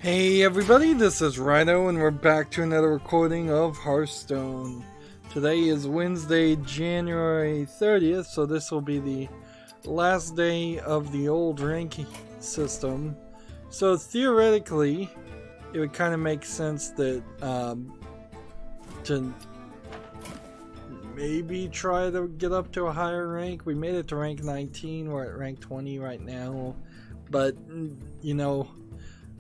Hey everybody, this is Rydo and we're back to another recording of Hearthstone. Today is Wednesday, January 30th, so this will be the last day of the old ranking system. So theoretically, it would kind of make sense that to maybe try to get up to a higher rank. We made it to rank 19, we're at rank 20 right now, but you know,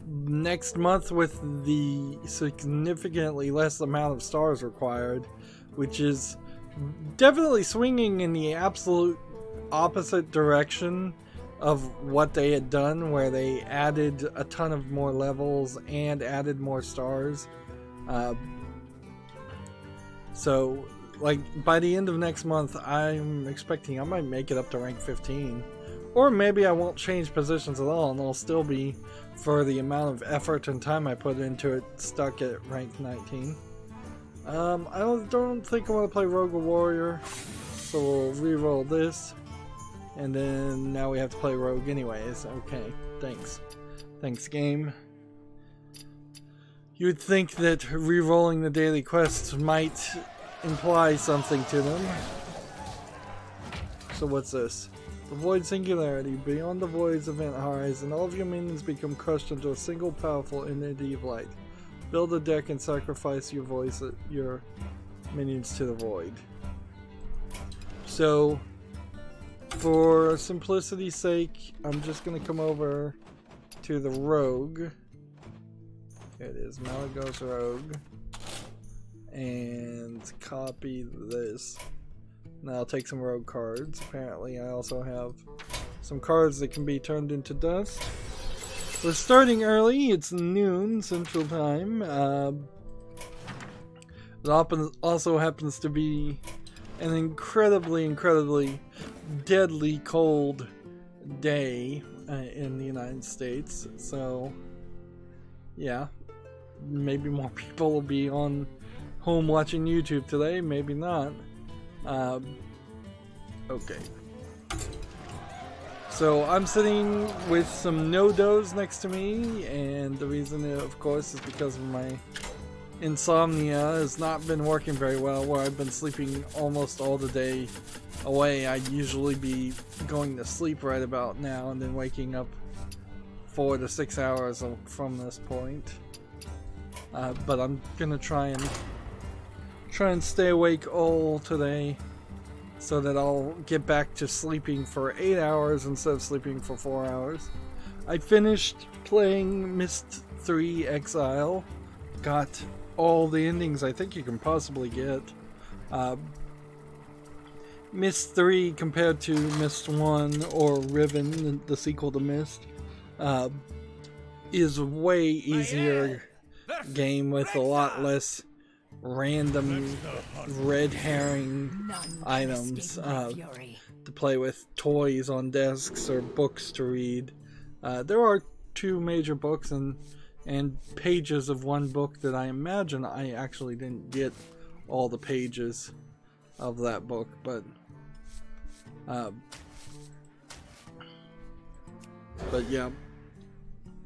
next month with the significantly less amount of stars required, which is definitely swinging in the absolute opposite direction of what they had done, where they added a ton of more levels and added more stars. So like by the end of next month, I'm expecting I might make it up to rank 15. Or maybe I won't change positions at all and I'll still be, for the amount of effort and time I put into it, stuck at rank 19. I don't think I want to play Rogue or Warrior, so we'll re-roll this. And then now we have to play Rogue anyways. Okay, thanks. Thanks, game. You would think that re-rolling the daily quests might imply something to them. So what's this? The Void Singularity. Beyond the Void's event horizon, all of your minions become crushed into a single powerful entity of light. Build a deck and sacrifice your minions to the Void. So, for simplicity's sake, I'm just going to come over to the Rogue. Here it is, Malygos Rogue. And copy this. Now I'll take some rogue cards. Apparently I also have some cards that can be turned into dust. We're starting early. It's noon Central Time. It also happens to be an incredibly deadly cold day in the United States. So yeah, maybe more people will be on home watching YouTube today. Maybe not. Okay. So I'm sitting with some no-dos next to me, and the reason, of course, is because of my insomnia has not been working very well, where I've been sleeping almost all the day away. I'd usually be going to sleep right about now and then waking up 4 to 6 hours from this point. But I'm gonna try and stay awake all today so that I'll get back to sleeping for 8 hours instead of sleeping for 4 hours. I finished playing Myst 3 Exile. Got all the endings I think you can possibly get. Myst 3 compared to Myst 1 or Riven, the sequel to Myst, is way easier game with a lot less random red herring items to play with, toys on desks or books to read. There are 2 major books and pages of one book that I imagine I actually didn't get all the pages of that book, but yeah,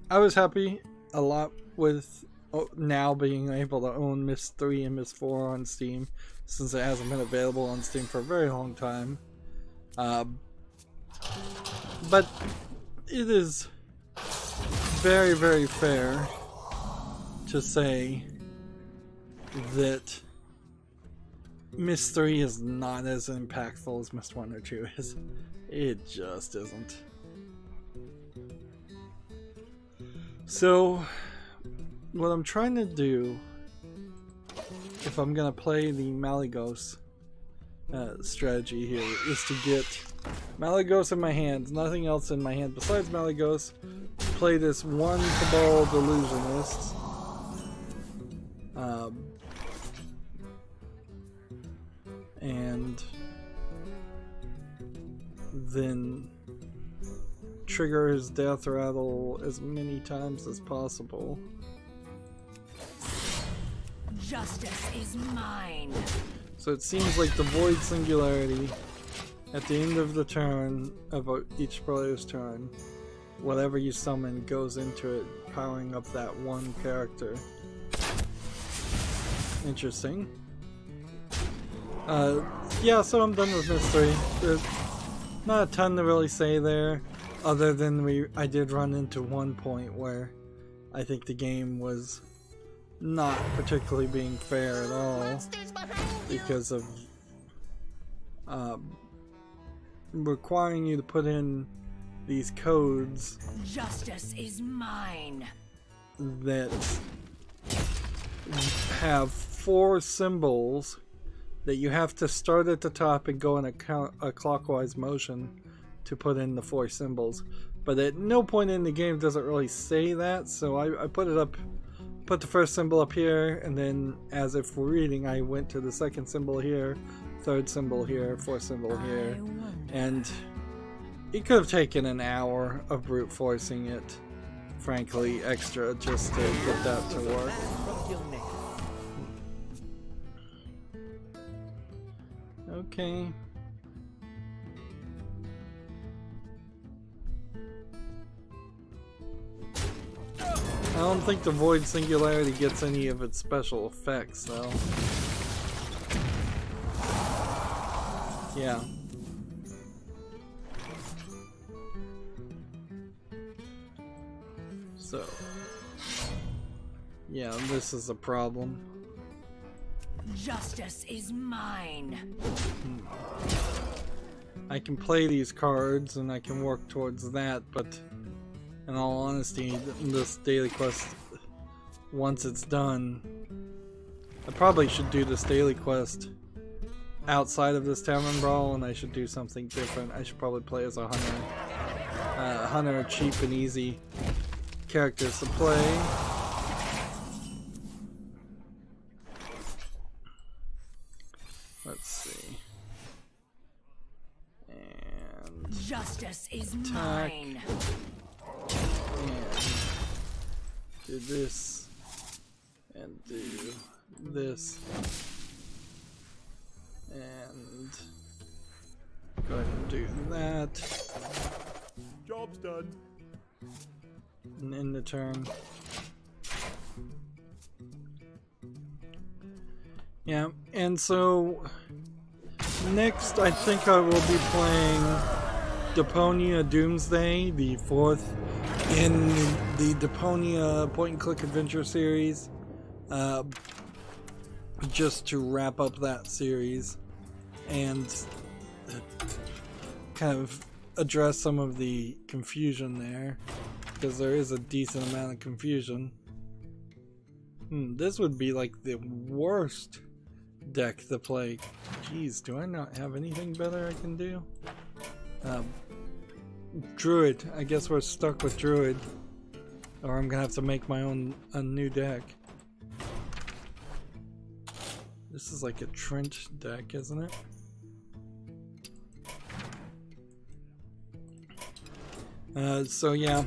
I was happy a lot with now being able to own Myst 3 and Myst 4 on Steam, since it hasn't been available on Steam for a very long time. But it is very fair to say that Myst 3 is not as impactful as Myst 1 or 2 is. It just isn't. So what I'm trying to do, if I'm gonna play the Malygos strategy here, is to get Malygos in my hands, nothing else in my hand besides Malygos, play this one Cabal Delusionist, and then trigger his death rattle as many times as possible. Justice is mine. So it seems like the Void Singularity at the end of the turn, of each player's turn, whatever you summon goes into it, powering up that one character. Interesting. Yeah, so I'm done with mystery. There's not a ton to really say there, other than I did run into one point where I think the game was not particularly being fair at all because of requiring you to put in these codes. Justice is mine. That have 4 symbols that you have to start at the top and go in a clockwise motion to put in the 4 symbols. But at no point in the game does it really say that, so I put the first symbol up here, and then as if we're reading, I went to the second symbol here, third symbol here, fourth symbol here, and it could have taken an hour of brute forcing it, frankly, extra, just to get that to work. Okay. I don't think the Void Singularity gets any of its special effects, though. Yeah. So. Yeah, this is a problem. Justice is mine. I can play these cards and I can work towards that, but in all honesty, this daily quest, once it's done, I probably should do this daily quest outside of this Tavern Brawl, and I should do something different. I should probably play as a hunter. Hunter, cheap and easy characters to play. Let's see. And justice is attack. Mine. And do this. And do this. And go ahead and do that. Job's done. And end the turn. Yeah, and so next I think I will be playing Deponia Doomsday, the 4th in the Deponia point-and-click adventure series, just to wrap up that series and kind of address some of the confusion there, because there is a decent amount of confusion. This would be like the worst deck to play. Jeez, do I not have anything better I can do? Druid. I guess we're stuck with Druid, or I'm gonna have to make my own a new deck. This is like a trench deck, isn't it? So yeah,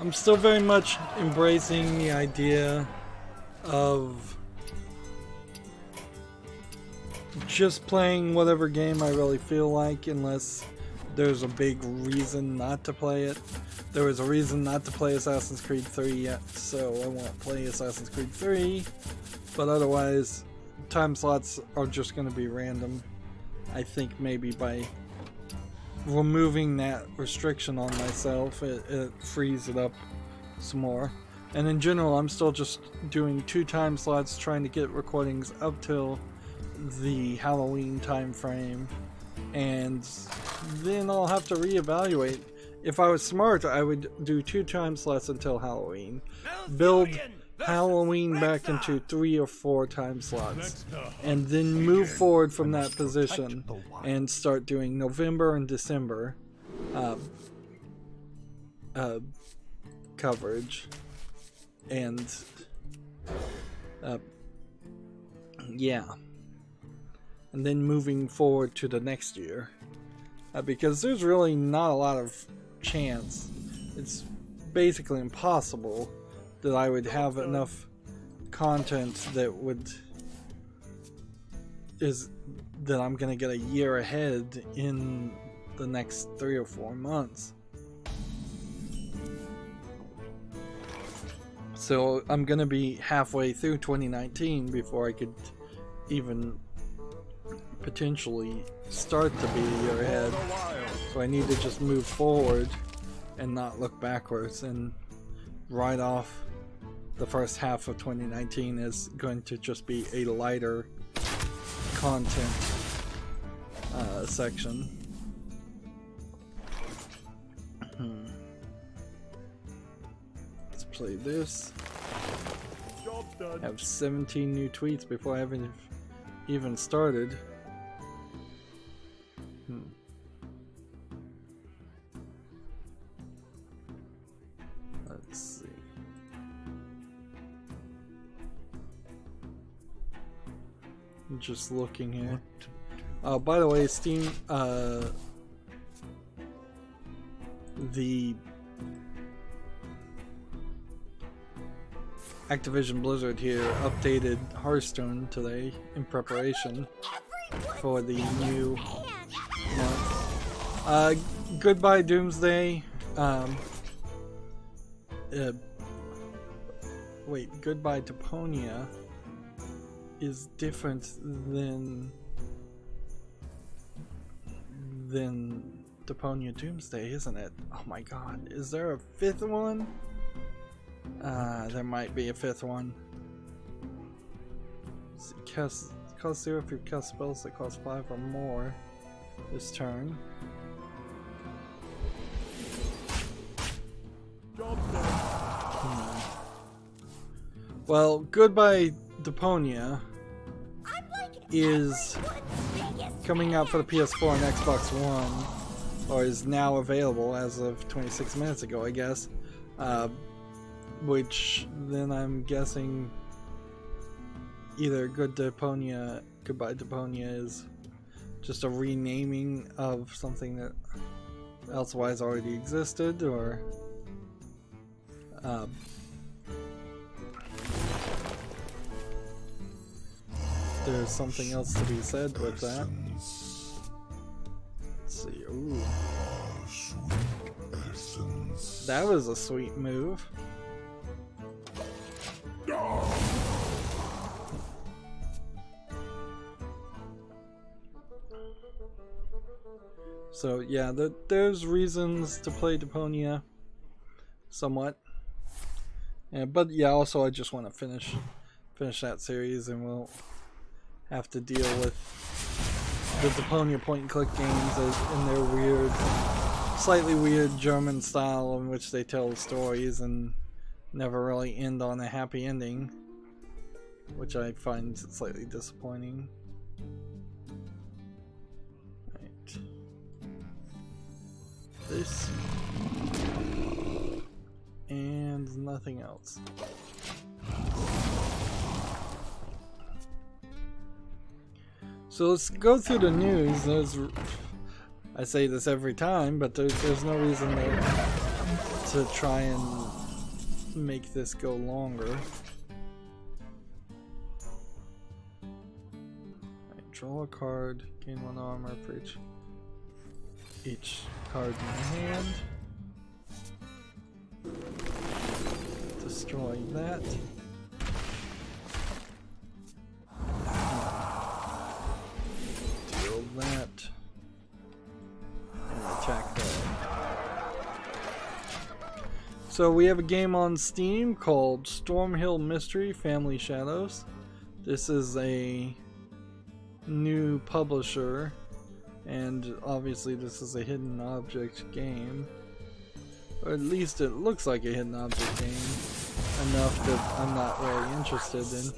I'm still very much embracing the idea of just playing whatever game I really feel like, unless there's a big reason not to play it. There was a reason not to play Assassin's Creed 3 yet, so I won't play Assassin's Creed 3, but otherwise time slots are just going to be random. I think maybe by removing that restriction on myself, it frees it up some more. And in general, I'm still just doing 2 time slots, trying to get recordings up till the Halloween time frame, and then I'll have to reevaluate. If I was smart, I would do 2 time slots until Halloween, build Halloween back into 3 or 4 time slots, and then move forward from that position and start doing November and December coverage. And yeah, and then moving forward to the next year, because there's really not a lot of chance, it's basically impossible that I would have enough content that I'm gonna get a year ahead in the next 3 or 4 months. So I'm gonna be halfway through 2019 before I could even potentially start to be a year ahead. So I need to just move forward and not look backwards, and write off the first half of 2019 as going to just be a lighter content section. Let's play this. Job's done. Have 17 new tweets before I haven't even started. Let's see. I'm just looking here. By the way, Steam, the Activision Blizzard here updated Hearthstone today in preparation for the new month. Goodbye Doomsday. Wait, Goodbye Deponia is different than Deponia Doomsday, isn't it? Oh my god, is there a fifth one? There might be a fifth one. Cost 0 if you cast spells that cost 5 or more this turn. Job's done. Well, Goodbye Deponia is coming out for the PS4 and Xbox One, or is now available as of 26 minutes ago, I guess. Which then I'm guessing either Goodbye Deponia is just a renaming of something that elsewise already existed, or there's something else to be said with that. Let's see. Ooh. That was a sweet move. So yeah, there's reasons to play Deponia somewhat. But yeah, also I just want to finish that series, and we'll have to deal with the Deponia point-and-click games in their weird, slightly weird German style in which they tell stories and never really end on a happy ending, which I find slightly disappointing. Right. This and nothing else. So let's go through the news. I say this every time, but there's no reason to try and make this go longer. Right, draw a card, gain 1 armor for each card in your hand. Destroy that. Deal that. And attack that. So we have a game on Steam called Stormhill Mystery Family Shadows. This is a new publisher, and obviously this is a hidden object game. Or at least it looks like a hidden object game, enough that I'm not really interested in.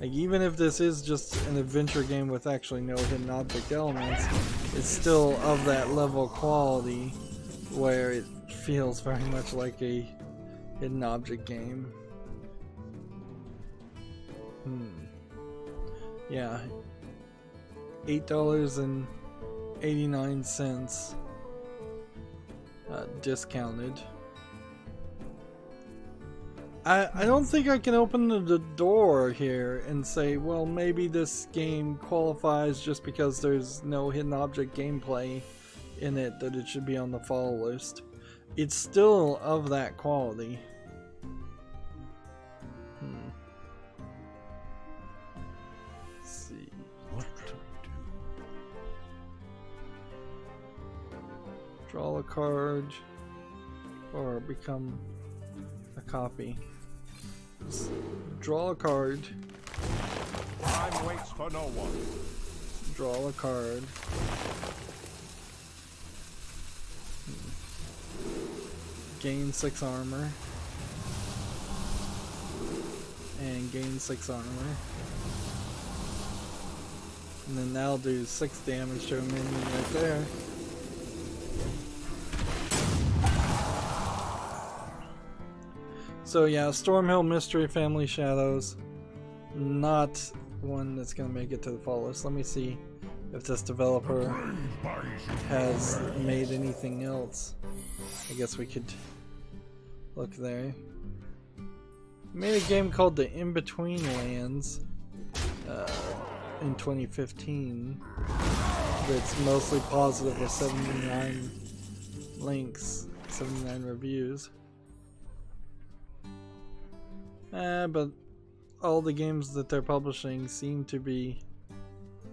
Like, even if this is just an adventure game with actually no hidden object elements, it's still of that level of quality where it feels very much like a hidden object game. Yeah, $8.89 discounted. I don't think I can open the door here and say, well, maybe this game qualifies just because there's no hidden object gameplay in it, that it should be on the fall list. It's still of that quality. Draw a card or become a copy. Just draw a card. Time waits for no one. Draw a card. Gain 6 armor. And gain 6 armor. And then that'll do 6 damage to a minion right there. So yeah, Stormhill Mystery Family Shadows. Not one that's gonna make it to the fall list. Let me see if this developer has made anything else. I guess we could look there. Made a game called The In-Between Lands in 2015 that's mostly positive with 79 links, 79 reviews. But all the games that they're publishing seem to be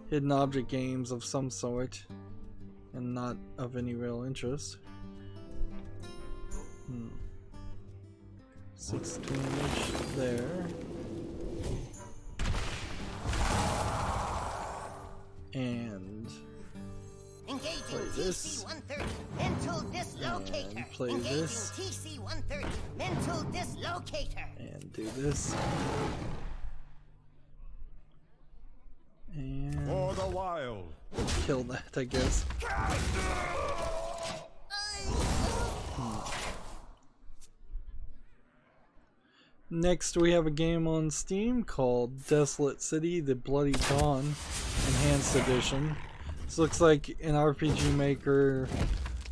hidden object games of some sort and not of any real interest. 6 damage there. And play this. Mental dislocator. And play this. TC-130. Mental dislocator. And do this. And For the wild. kill that, I guess. Next we have a game on Steam called Desolate City: The Bloody Dawn Enhanced Edition. This looks like an RPG Maker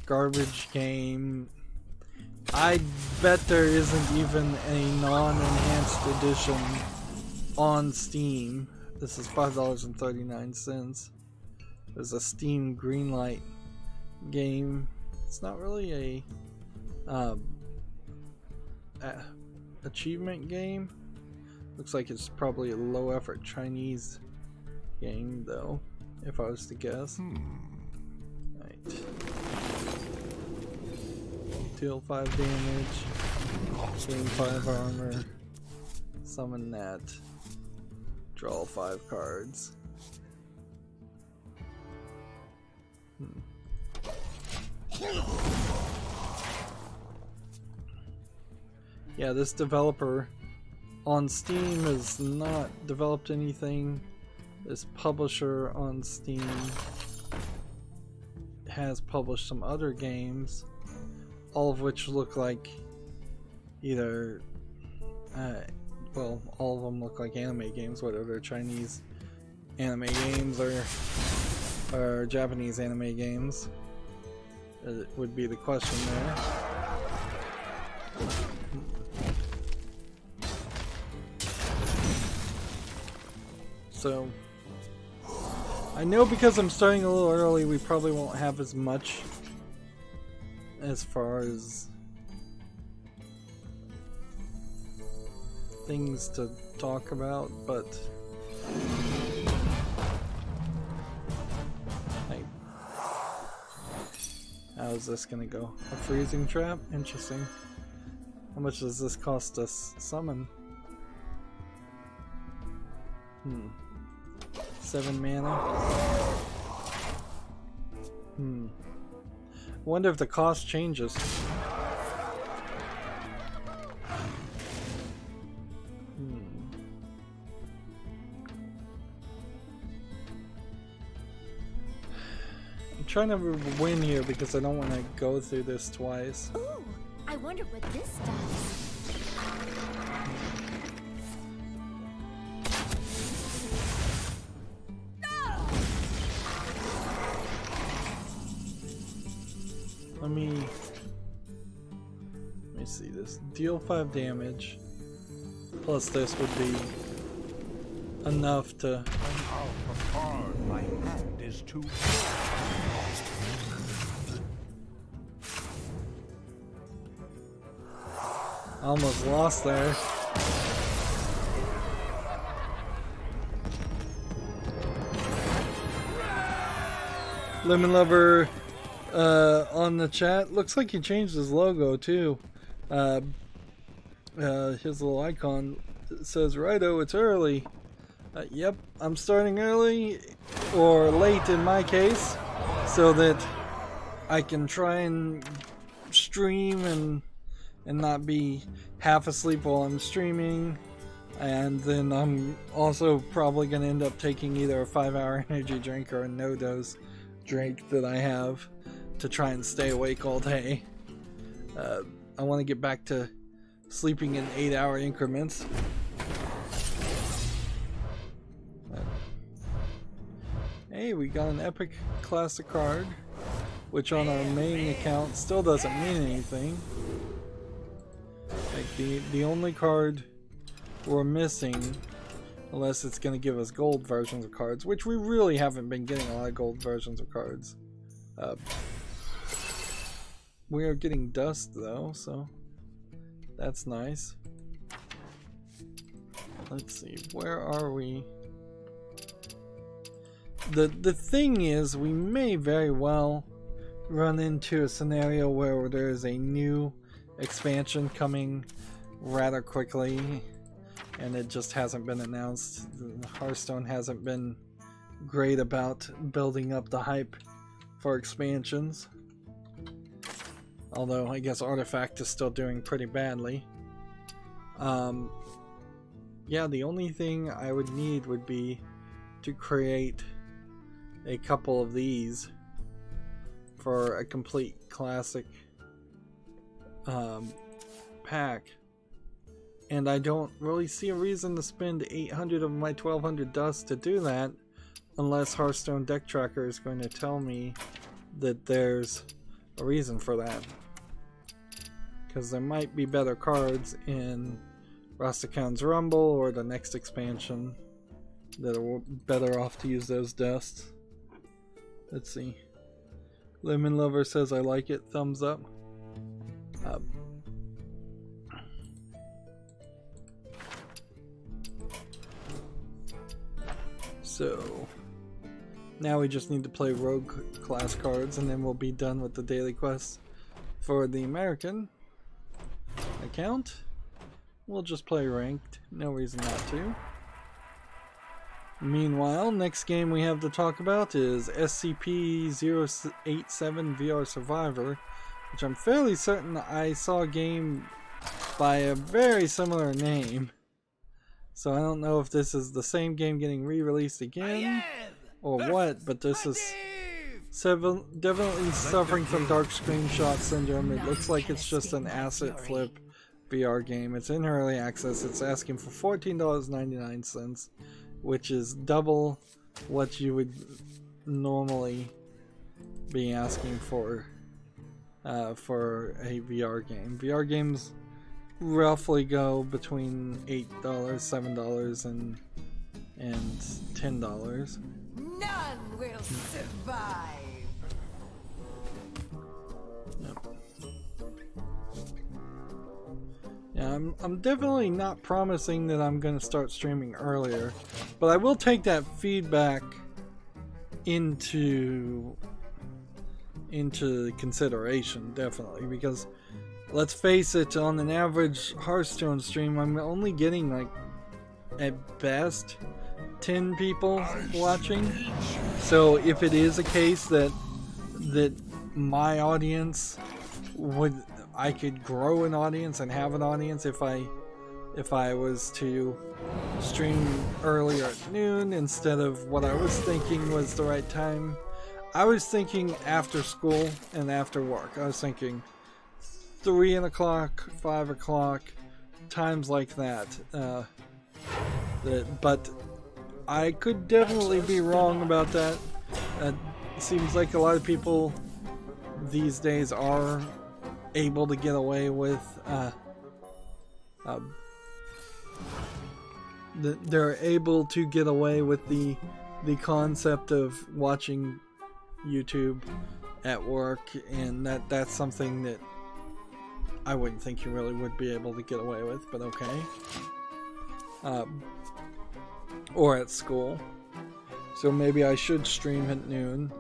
garbage game. I bet there isn't even a non-enhanced edition on Steam. This is $5.39. There's a Steam Greenlight game. It's not really a achievement game. Looks like it's probably a low effort Chinese game though, if I was to guess. Right. Deal 5 damage, gain 5 armor, summon that, draw 5 cards. Yeah, this developer on Steam has not developed anything. This publisher on Steam has published some other games, all of which look like either, well, all of them look like anime games, whether they're Chinese anime games or Japanese anime games. It would be the question there. So, I know because I'm starting a little early, we probably won't have as much as far as things to talk about, but hey, how's this gonna go? A freezing trap? Interesting. How much does this cost us? Summon. 7 mana. Wonder if the cost changes. I'm trying to win here because I don't want to go through this twice. Ooh, I wonder what this does. Let me see this. Deal 5 damage. Plus this would be enough to... I'm out of card. My hand is too I almost lost there. Lemon Lover on the chat. Looks like he changed his logo too. His little icon says Rydo, it's early. Yep, I'm starting early, or late in my case, so that I can try and stream and not be half asleep while I'm streaming. And then I'm also probably going to end up taking either a 5-hour energy drink or a no-dose drink that I have to try and stay awake all day. I want to get back to sleeping in 8-hour increments. Hey, we got an epic classic card, which on our main account still doesn't mean anything. Like the only card we're missing, unless it's going to give us gold versions of cards, which we really haven't been getting a lot of gold versions of cards. We are getting dust though, so that's nice. Let's see, where are we? The thing is, we may very well run into a scenario where there is a new expansion coming rather quickly, and it just hasn't been announced. Hearthstone hasn't been great about building up the hype for expansions. Although I guess Artifact is still doing pretty badly. Yeah, the only thing I would need would be to create a couple of these for a complete classic pack. And I don't really see a reason to spend 800 of my 1200 dust to do that, unless Hearthstone Deck Tracker is going to tell me that there's a reason for that. Because there might be better cards in Rastakan's Rumble or the next expansion that are better off to use those dusts. Let's see. Lemon Lover says I like it, thumbs up. So now we just need to play rogue class cards, and then we'll be done with the daily quest. For the American account, we'll just play ranked, no reason not to. Meanwhile, next game we have to talk about is SCP-087 VR Survivor, which I'm fairly certain I saw a game by a very similar name. So I don't know if this is the same game getting re-released again or what, but this is definitely suffering from dark screenshot syndrome. It looks like it's just an asset flip VR game. It's in early access. It's asking for $14.99, which is double what you would normally be asking for a VR game. VR games roughly go between $8, $7, and $10. None will survive. Yep. Yeah, I'm definitely not promising that I'm going to start streaming earlier, but I will take that feedback into consideration, definitely, because let's face it, on an average Hearthstone stream, I'm only getting, like, at best 10 people watching. So if it is a case that my audience I could grow an audience and have an audience if I was to stream earlier at noon instead of what I was thinking was the right time. I was thinking after school and after work. I was thinking 3 o'clock, 5 o'clock, times like that. But I could definitely be wrong about that. It seems like a lot of people these days are able to get away with they're able to get away with the concept of watching YouTube at work, and that's something that I wouldn't think you really would be able to get away with, but okay. Or at school. So maybe I should stream at noon.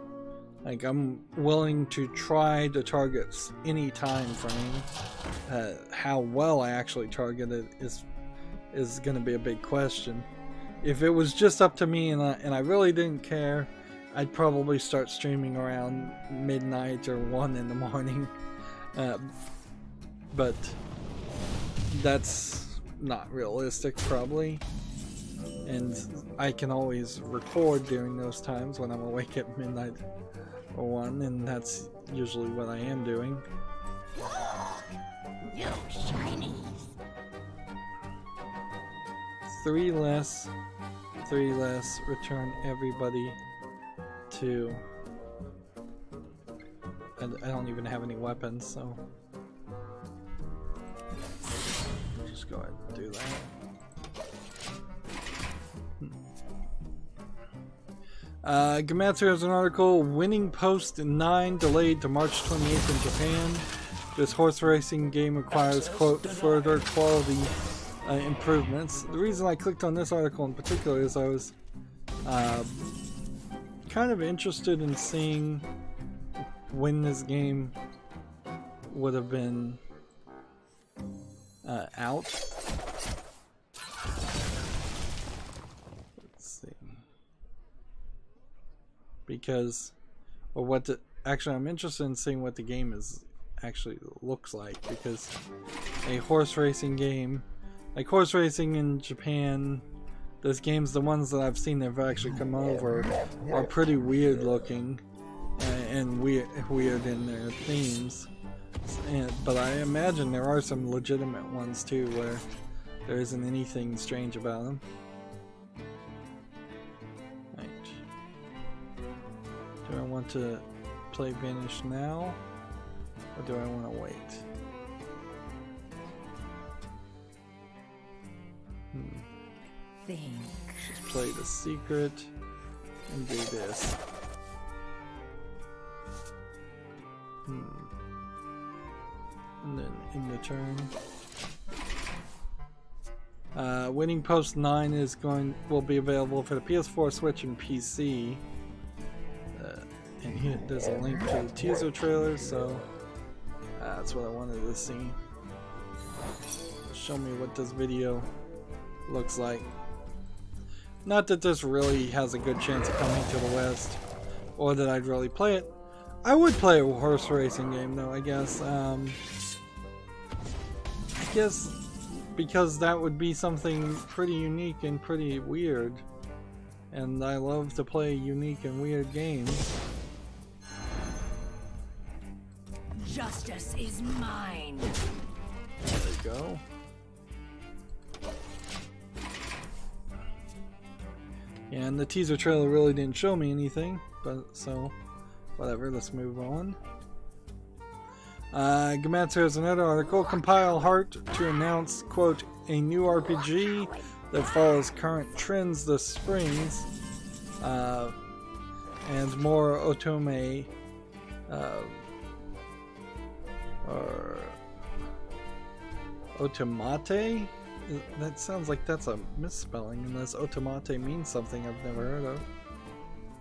Like, I'm willing to try the targets any time frame. How well I actually target it is going to be a big question. If it was just up to me and I really didn't care, I'd probably start streaming around midnight or 1 in the morning. But that's not realistic, probably. And I can always record during those times when I'm awake at midnight or 1, and that's usually what I am doing. New shinies. 3 less, return everybody to... I don't even have any weapons, so... Just go ahead and do that. Gamatsu has an article, Winning Post 9 delayed to March 28th in Japan. This horse racing game requires, quote, further quality improvements. The reason I clicked on this article in particular is I was kind of interested in seeing when this game would have been out. Because, or what the, actually I'm interested in seeing what the game is actually looks like, because a horse racing game, like horse racing in Japan, those games, the ones that I've seen that have actually come over, are pretty weird looking and weird in their themes. But I imagine there are some legitimate ones too where there isn't anything strange about them. Do I want to play Vanish now, or do I want to wait? Think. Just play the secret and do this. And then in the turn. Winning Post 9 will be available for the PS4, Switch, and PC. And here, there's a link to the teaser trailer, so that's what I wanted to see. Show me what this video looks like. Not that this really has a good chance of coming to the West, or that I'd really play it. I would play a horse racing game though, I guess. I guess because that would be something pretty unique and pretty weird. And I love to play unique and weird games. Justice is mine. There we go. Yeah, and the teaser trailer really didn't show me anything, but so whatever, let's move on. Gamatsu has another article, Compile Heart to announce, quote, a new RPG that follows current trends this springs, and more otome, or otomate? That sounds like that's a misspelling, unless otomate means something I've never heard of.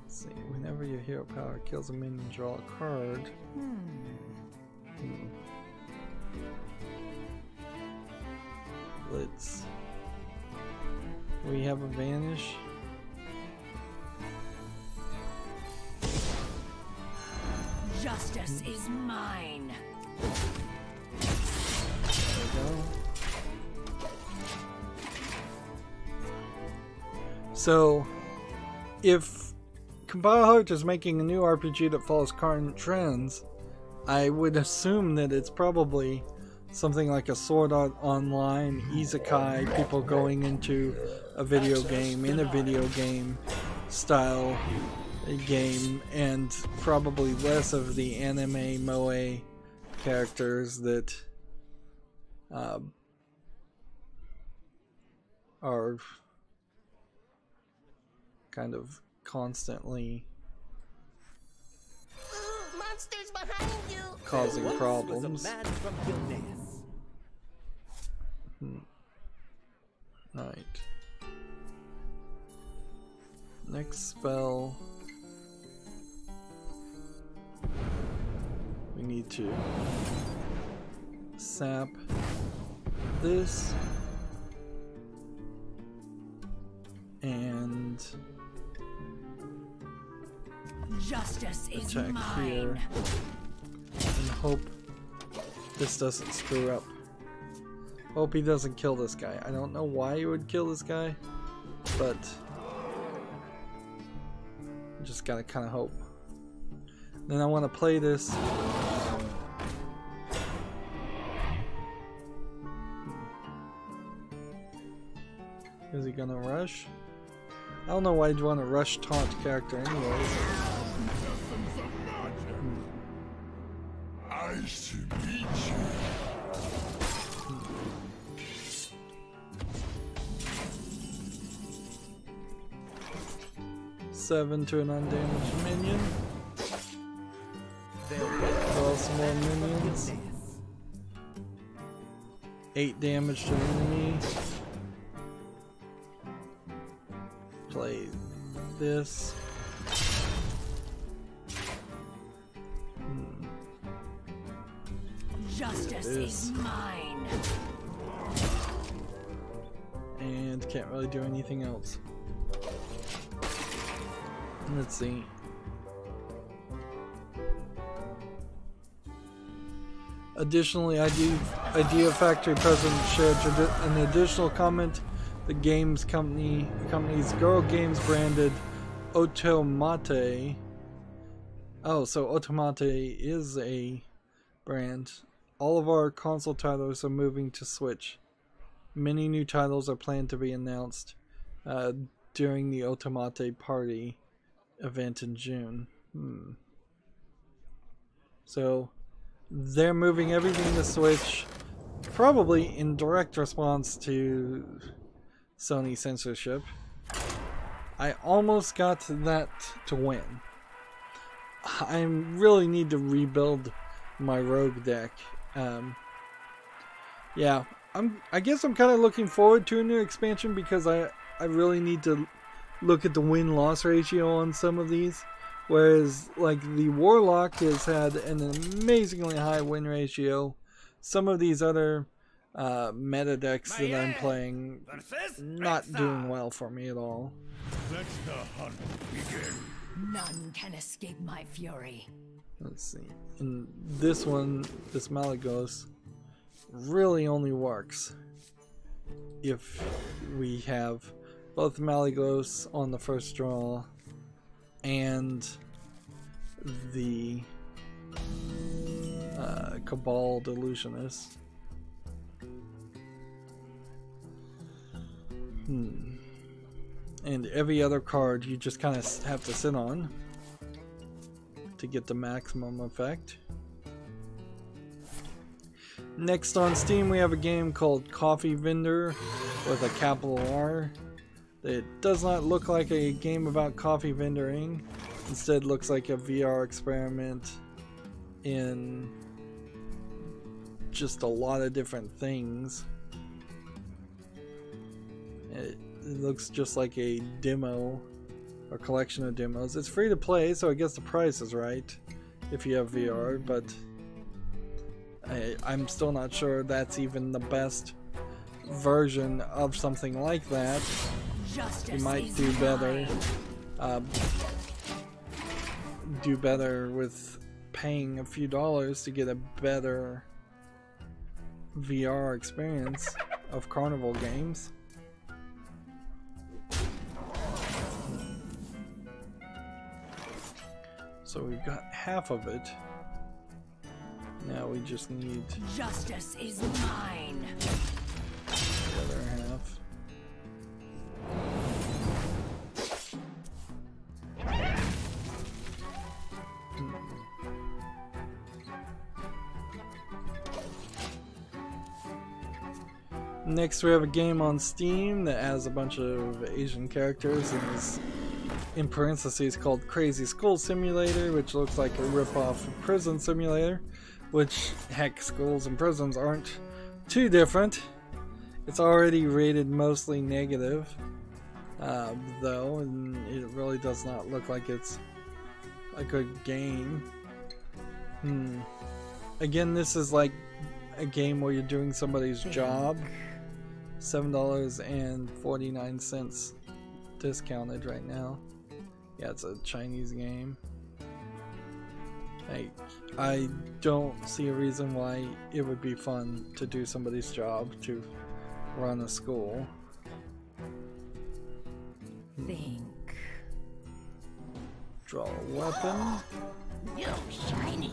Let's see, whenever your hero power kills a minion, draw a card. Let's... we have a Vanish. Justice is mine. There we go. So, if Compile Heart is making a new RPG that follows current trends, I would assume that it's probably something like a Sword Art Online isekai, people going into a video game, in a video game style game, and probably less of the anime moe characters that are kind of constantly Monsters behind you. causing problems. Right. Next spell. We need to sap this and Justice is attack here mine. and hope this doesn't screw up. Hope he doesn't kill this guy. I don't know why he would kill this guy, but just gotta kind of hope. Then I want to play this. Is he gonna rush? I don't know why you'd want to rush taunt character anyways. I should beat you. 7 to an undamaged minion. Draw some more minions. 8 damage to an enemy. Play this. Justice is mine. And can't really do anything else. Let's see. Additionally, Idea Factory President shared an additional comment. The company's Girl Games branded Automate. Oh, so Automate is a brand. All of our console titles are moving to Switch. Many new titles are planned to be announced during the Automate Party event in June. So they're moving everything to Switch, probably in direct response to Sony censorship. I almost got that to win. I really need to rebuild my rogue deck. Yeah, I guess I'm kind of looking forward to a new expansion because I really need to look at the win-loss ratio on some of these. Whereas, like, the Warlock has had an amazingly high win ratio. Some of these other meta decks that I'm playing not doing well for me at all. Let the hunt begin. None can escape my fury. Let's see. And this one, this Malygos, really only works if we have both Malygos on the first draw and the Cabal Delusionist. And every other card you just kind of have to sit on to get the maximum effect. Next on Steam we have a game called Coffee Vendor with a capital R. It does not look like a game about coffee vendoring. Instead looks like a VR experiment in just a lot of different things. It looks just like a demo or collection of demos. It's free to play, so I guess the price is right if you have VR, but I'm still not sure that's even the best version of something like that. You might do better. Do better with paying a few dollars to get a better VR experience of Carnival games. So we've got half of it. Now we just need Justice is mine. the other half. Next we have a game on Steam that has a bunch of Asian characters and is in parentheses called Crazy School Simulator, which looks like a rip-off of Prison Simulator, which, heck, schools and prisons aren't too different. It's already rated mostly negative, though, and it really does not look like it's a good game. Again, this is like a game where you're doing somebody's job. $7.49 discounted right now. Yeah, it's a Chinese game. I don't see a reason why it would be fun to do somebody's job to run a school. Think. Draw a weapon. No shinies.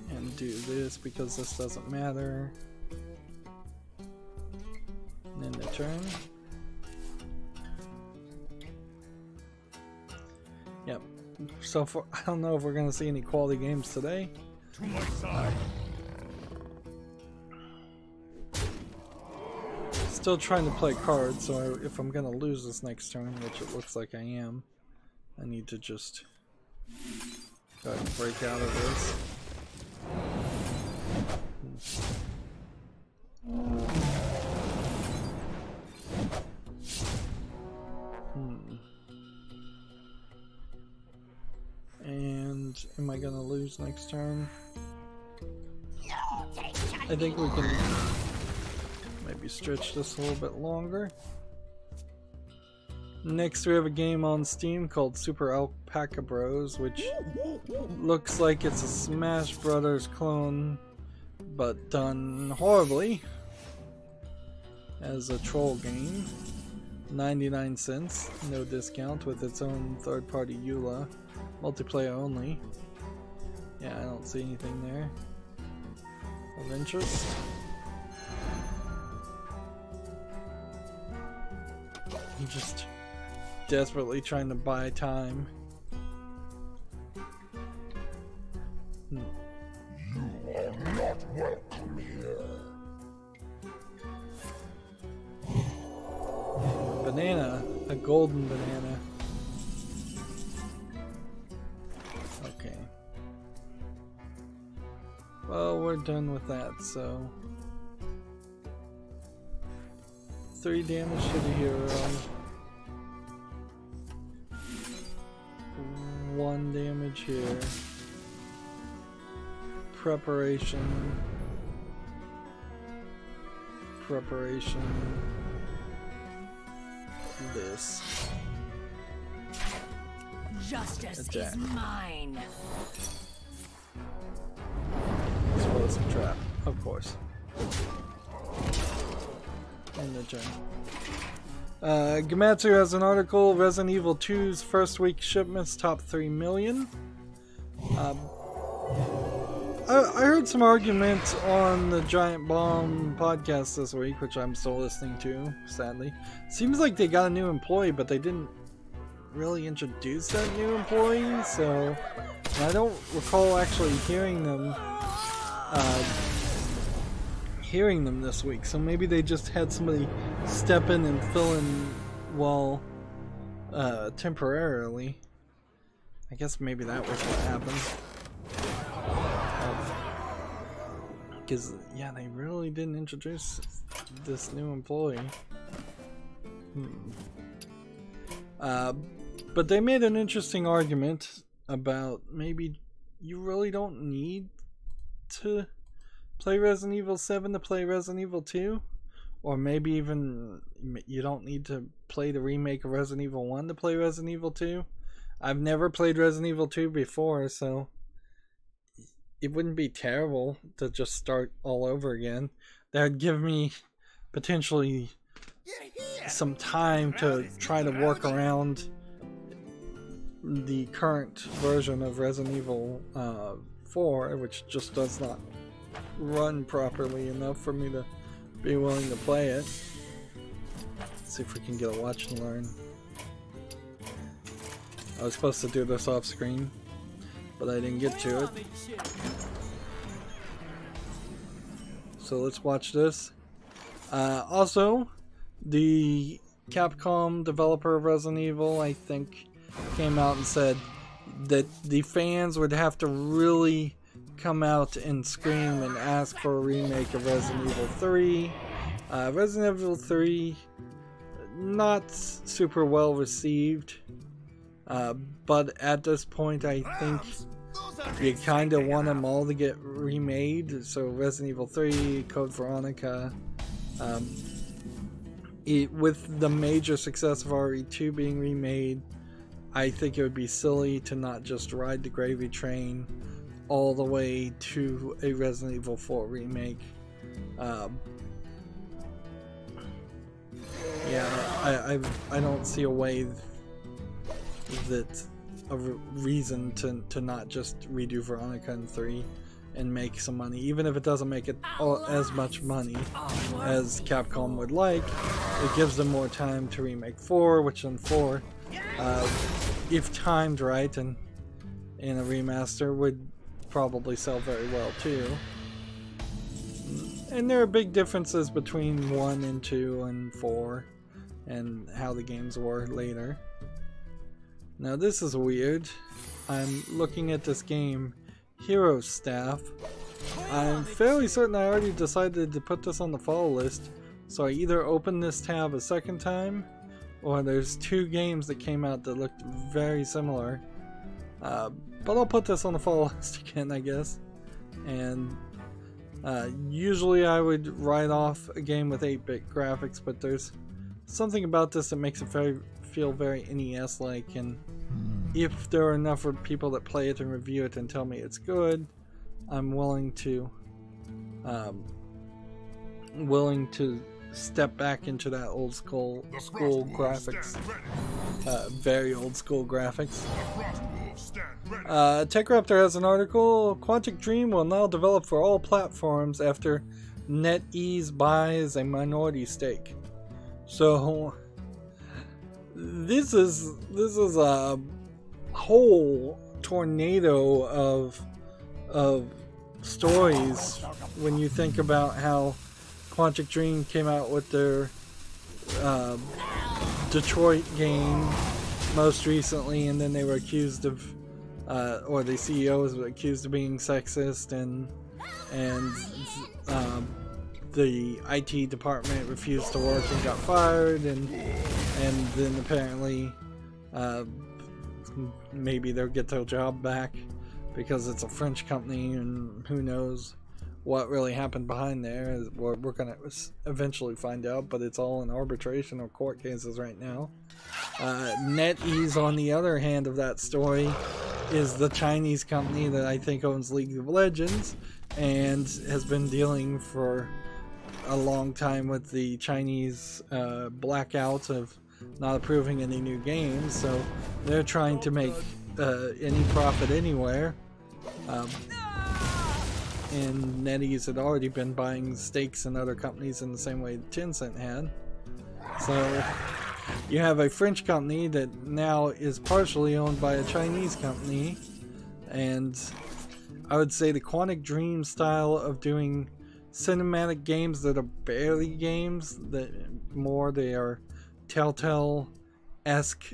And do this because this doesn't matter. And then the turn. Yep. So far, I don't know if we're gonna see any quality games today. To my side. Still trying to play cards, so if I'm gonna lose this next turn, which it looks like I am, I need to just go ahead and break out of this. And am I gonna lose next turn? I think we can maybe stretch this a little bit longer. Next we have a game on Steam called Super Alpaca Bros, which looks like it's a Smash Brothers clone, but done horribly as a troll game. 99 cents, no discount, with its own third-party EULA, multiplayer only. Yeah, I don't see anything there of interest. I'm just desperately trying to buy time. You are not welcome here. Banana, a golden banana. Okay. Well, we're done with that, so 3 damage to the hero. 1 damage here. Preparation. This. Justice Attack. is mine. Explosive trap, of course. And the turn. Gamatsu has an article, Resident Evil 2's first week shipments top 3 million. I heard some arguments on the Giant Bomb podcast this week, which I'm still listening to, sadly. Seems like they got a new employee, but they didn't really introduce that new employee, so I don't recall actually hearing them this week. So maybe they just had somebody step in and fill in while temporarily. I guess maybe that was what happened. Because, yeah, they really didn't introduce this new employee. But they made an interesting argument about maybe you really don't need to play Resident Evil 7 to play Resident Evil 2. Or maybe even you don't need to play the remake of Resident Evil 1 to play Resident Evil 2. I've never played Resident Evil 2 before, so it wouldn't be terrible to just start all over again. That would give me potentially some time to try to work around the current version of Resident Evil 4, which just does not run properly enough for me to be willing to play it. Let's see if we can get a watch and learn. I was supposed to do this off screen, but I didn't get to it. So let's watch this. Also, the Capcom developer of Resident Evil, I think, came out and said that the fans would have to really come out and scream and ask for a remake of Resident Evil 3. Resident Evil 3, not super well received. But at this point, I think you kind of want them all to get remade. So Resident Evil 3, Code Veronica, with the major success of RE2 being remade, I think it would be silly to not just ride the gravy train all the way to a Resident Evil 4 remake. Yeah, I don't see a way that a reason to not just redo Veronica and 3 and make some money, even if it doesn't make it as much money as Capcom would like. It gives them more time to remake 4, which in 4, if timed right and in a remaster, would probably sell very well too. And there are big differences between 1 and 2 and 4 and how the games were later. Now this is weird. I'm looking at this game, Hero Staff. I'm fairly certain I already decided to put this on the follow list, so I either open this tab a second time, or there's 2 games that came out that looked very similar. But I'll put this on the follow list again, I guess. And usually I would write off a game with 8-bit graphics, but there's something about this that makes it feel very NES-like, and if there are enough people that play it and review it and tell me it's good, I'm willing to step back into that old school graphics, very old school graphics. TechRaptor has an article. Quantic Dream will now develop for all platforms after NetEase buys a minority stake. So this is a whole tornado of stories when you think about how Quantic Dream came out with their Detroit game most recently, and then they were accused of or the CEO was accused of being sexist, and the IT department refused to work and got fired, and then apparently maybe they'll get their job back because it's a French company, and who knows what really happened behind there. We're gonna eventually find out, but it's all in arbitration or court cases right now. NetEase, on the other hand of that story, is the Chinese company that I think owns League of Legends and has been dealing for a long time with the Chinese blackout of not approving any new games, so they're trying to make any profit anywhere. And NetEase had already been buying stakes in other companies in the same way Tencent had. So you have a French company that now is partially owned by a Chinese company, and I would say the Quantic Dream style of doing cinematic games that are barely games, that more they are Telltale-esque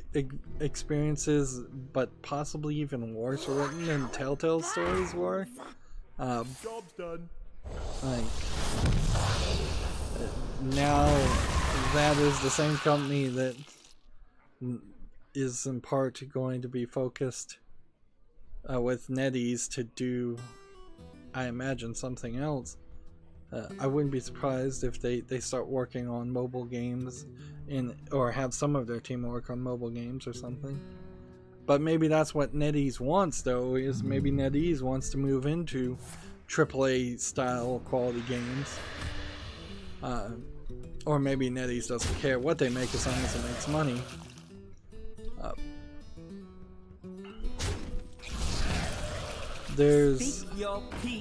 experiences, but possibly even worse written than Telltale stories were. Job's done. Like, now that is the same company that is in part going to be focused with NetEase to do, I imagine, something else. I wouldn't be surprised if they start working on mobile games or have some of their team work on mobile games or something. But maybe that's what NetEase wants, though, is maybe NetEase wants to move into AAA style quality games. Or maybe NetEase doesn't care what they make as long as it makes money.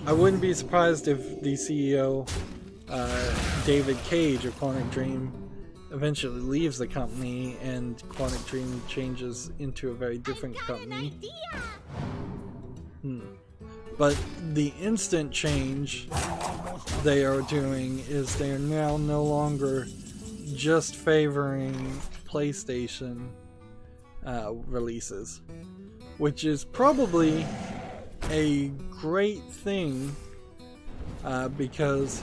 I wouldn't be surprised if the CEO, David Cage of Quantic Dream, eventually leaves the company and Quantic Dream changes into a very different company. But the instant change they are doing is they are now no longer just favoring PlayStation releases, which is probably a great thing because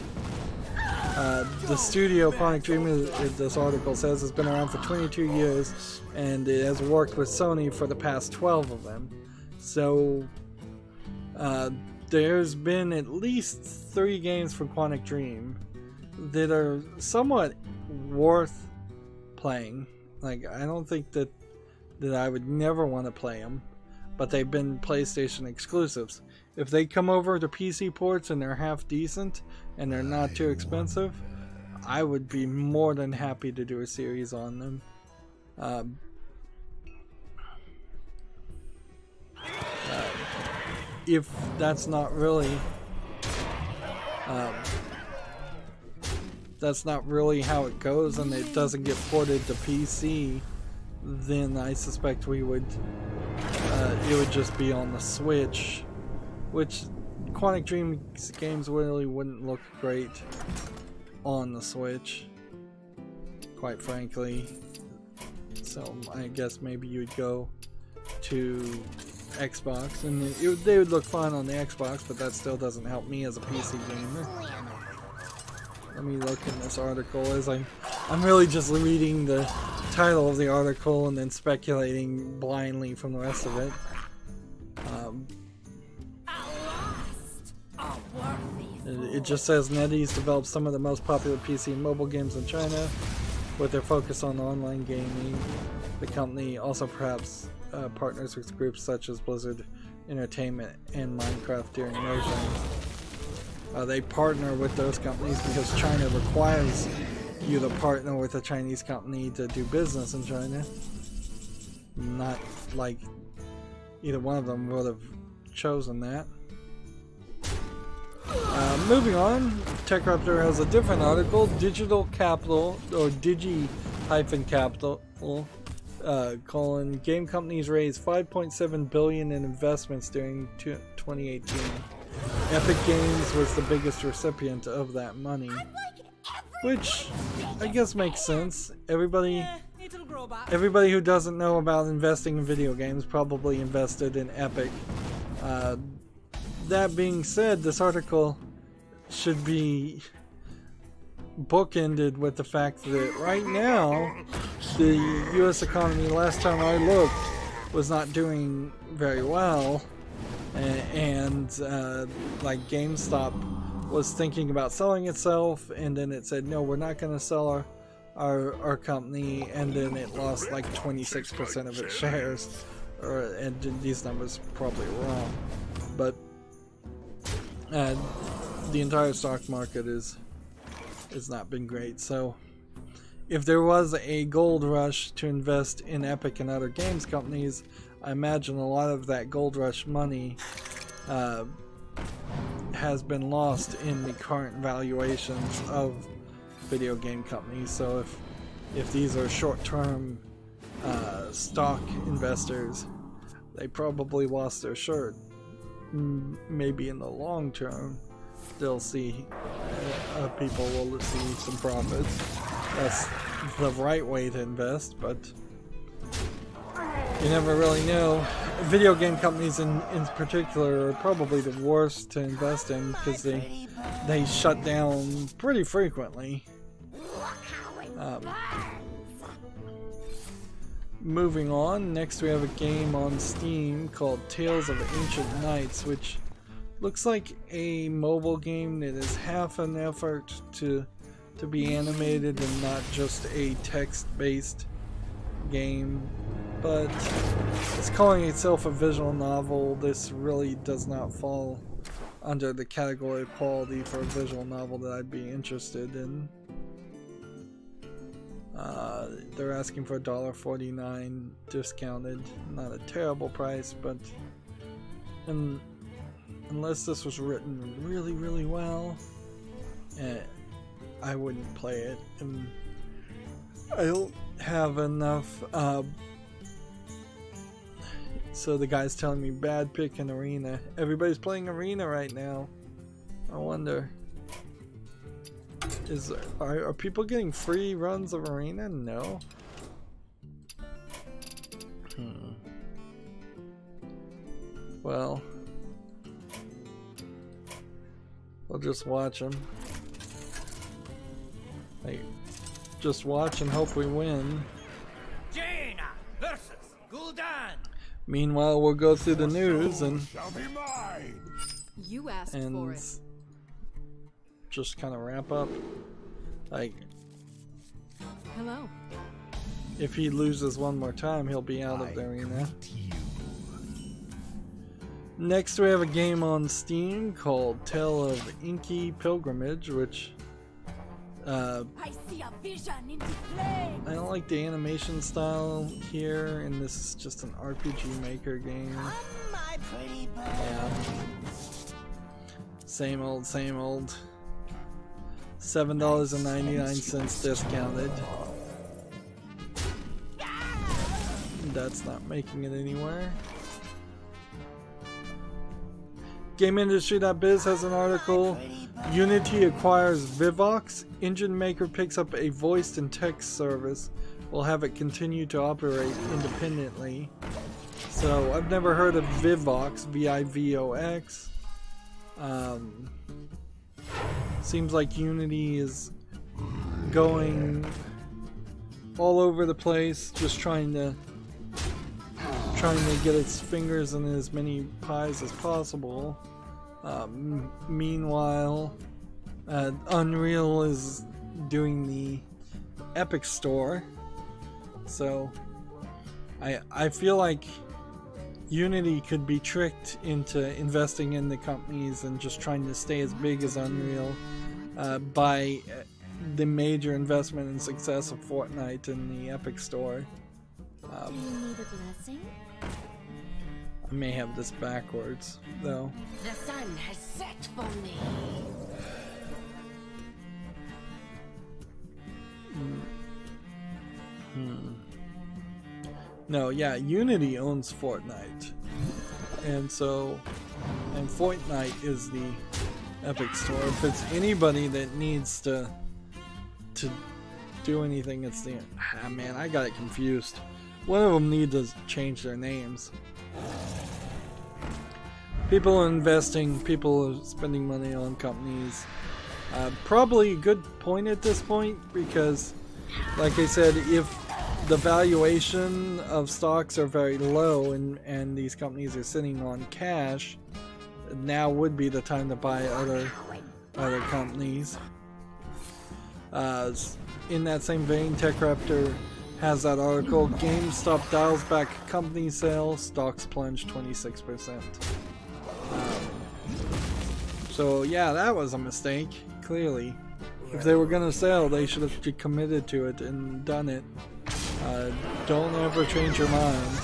The studio Quantic Dream, this article says, has been around for 22 years, and it has worked with Sony for the past 12 of them. So there's been at least 3 games from Quantic Dream that are somewhat worth playing. Like, I don't think that I would never want to play them, but they've been PlayStation exclusives. If they come over to PC ports and they're half decent and they're not too expensive, I would be more than happy to do a series on them. If that's not really how it goes and it doesn't get ported to PC, then I suspect we would it would just be on the Switch, which Quantic Dream's games really wouldn't look great on the Switch, quite frankly. So I guess maybe you would go to Xbox, and they would look fine on the Xbox, but that still doesn't help me as a PC gamer. Let me look in this article as I'm really just reading the title of the article and then speculating blindly from the rest of it. It just says NetEase develops some of the most popular PC and mobile games in China with their focus on online gaming. The company also perhaps partners with groups such as Blizzard Entertainment and Minecraft during immersion. They partner with those companies because China requires you to partner with a Chinese company to do business in China. Not like either one of them would have chosen that. Moving on, TechRaptor has a different article. Digital Capital, or Digi-Capital, game companies raised $5.7 billion in investments during 2018. Epic Games was the biggest recipient of that money, which I guess makes sense. Everybody who doesn't know about investing in video games probably invested in Epic. That being said, this article should be bookended with the fact that right now the US economy, last time I looked, was not doing very well, and like GameStop was thinking about selling itself, and then it said no, we're not going to sell our company, and then it lost like 26% of its shares, and these numbers are probably wrong, but the entire stock market has not been great. So if there was a gold rush to invest in Epic and other games companies, I imagine a lot of that gold rush money has been lost in the current valuations of video game companies. So if these are short-term stock investors, they probably lost their shirt. Maybe in the long term they'll see people will see some profits. That's the right way to invest, but you never really know. Video game companies in particular are probably the worst to invest in because they shut down pretty frequently. Moving on, next we have a game on Steam called Tales of Ancient Knights, which looks like a mobile game that is half an effort to be animated and not just a text-based game, but it's calling itself a visual novel. This really does not fall under the category of quality for a visual novel that I'd be interested in. They're asking for $1.49 discounted. Not a terrible price, but unless this was written really, really well, I wouldn't play it. And I don't have enough. So the guy's telling me bad pick in Arena. Everybody's playing Arena right now. I wonder. Are people getting free runs of Arena? No. Well, we'll just watch them. Like, just watch and hope we win. Jaina versus Gul'dan. Meanwhile, we'll go through the news and You asked for it. just kind of wrap up. Like, Hello. if he loses one more time, he'll be out of the arena. Next, we have a game on Steam called Tale of Inky Pilgrimage, which I see a vision in the flame. I don't like the animation style here, and this is just an RPG Maker game. My pretty bird. Yeah. Same old, same old. $7.99 discounted. That's not making it anywhere. GameIndustry.biz has an article. Unity acquires Vivox. Engine maker picks up a voice and text service. Will have it continue to operate independently. So I've never heard of Vivox. V-I-V-O-X. Seems like Unity is going all over the place, just trying to get its fingers in as many pies as possible. Meanwhile, Unreal is doing the Epic Store, so I feel like Unity could be tricked into investing in the companies and just trying to stay as big as Unreal by the major investment and success of Fortnite in the Epic Store. Do you need a blessing? I may have this backwards, though. The sun has set for me. No, yeah, Unity owns Fortnite. And Fortnite is the Epic Store. If it's anybody that needs to do anything, it's the... Ah, man, I got it confused. One of them needs to change their names. People are investing, people are spending money on companies. Probably a good point at this point, because, like I said, if the valuation of stocks are very low and these companies are sitting on cash, now would be the time to buy other companies. In that same vein, TechRaptor has that article, GameStop dials back company sales, stocks plunge 26%. So yeah, that was a mistake, clearly. If they were gonna sell, they should have committed to it and done it. Don't ever change your mind.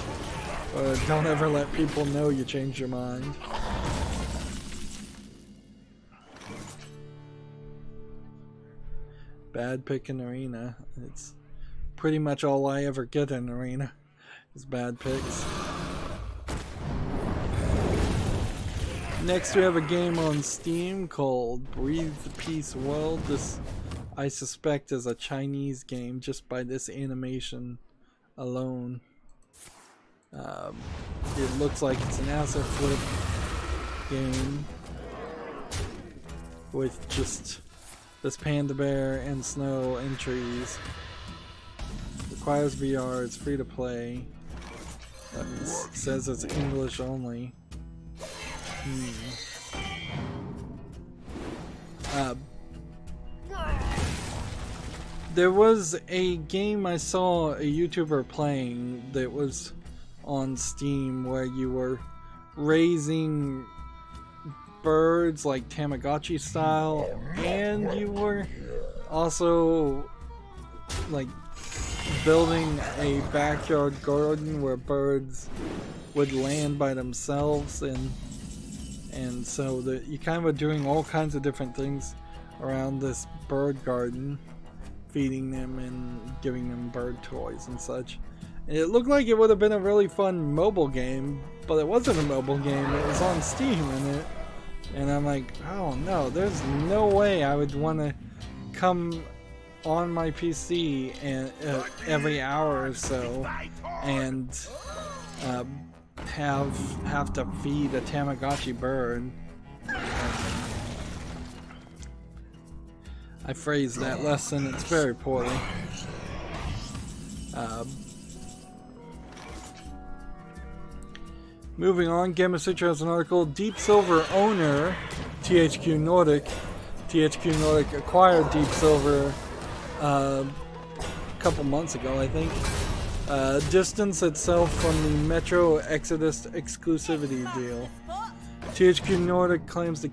Or don't ever let people know you changed your mind. Bad pick in Arena. It's pretty much all I ever get in Arena is bad picks. Next we have a game on Steam called Breathe the Peace World. This, I suspect, is a Chinese game just by this animation alone. It looks like it's an asset flip game with just this panda bear and snow and trees. Requires VR, it's free to play. It says it's English only. There was a game I saw a YouTuber playing that was on Steam where you were raising birds like Tamagotchi style, and you were also like building a backyard garden where birds would land by themselves, and so that you kind of are doing all kinds of different things around this bird garden, feeding them and giving them bird toys and such. And it looked like it would have been a really fun mobile game, but it wasn't a mobile game, it was on Steam, and I'm like, oh no, there's no way I would want to come on my PC and every hour or so and have to feed a Tamagotchi bird. I phrased that last sentence very poorly. Moving on, Gamma Sutra has an article. Deep Silver owner THQ Nordic. THQ Nordic acquired Deep Silver a couple months ago, I think. Distanced itself from the Metro Exodus exclusivity deal. THQ Nordic claims the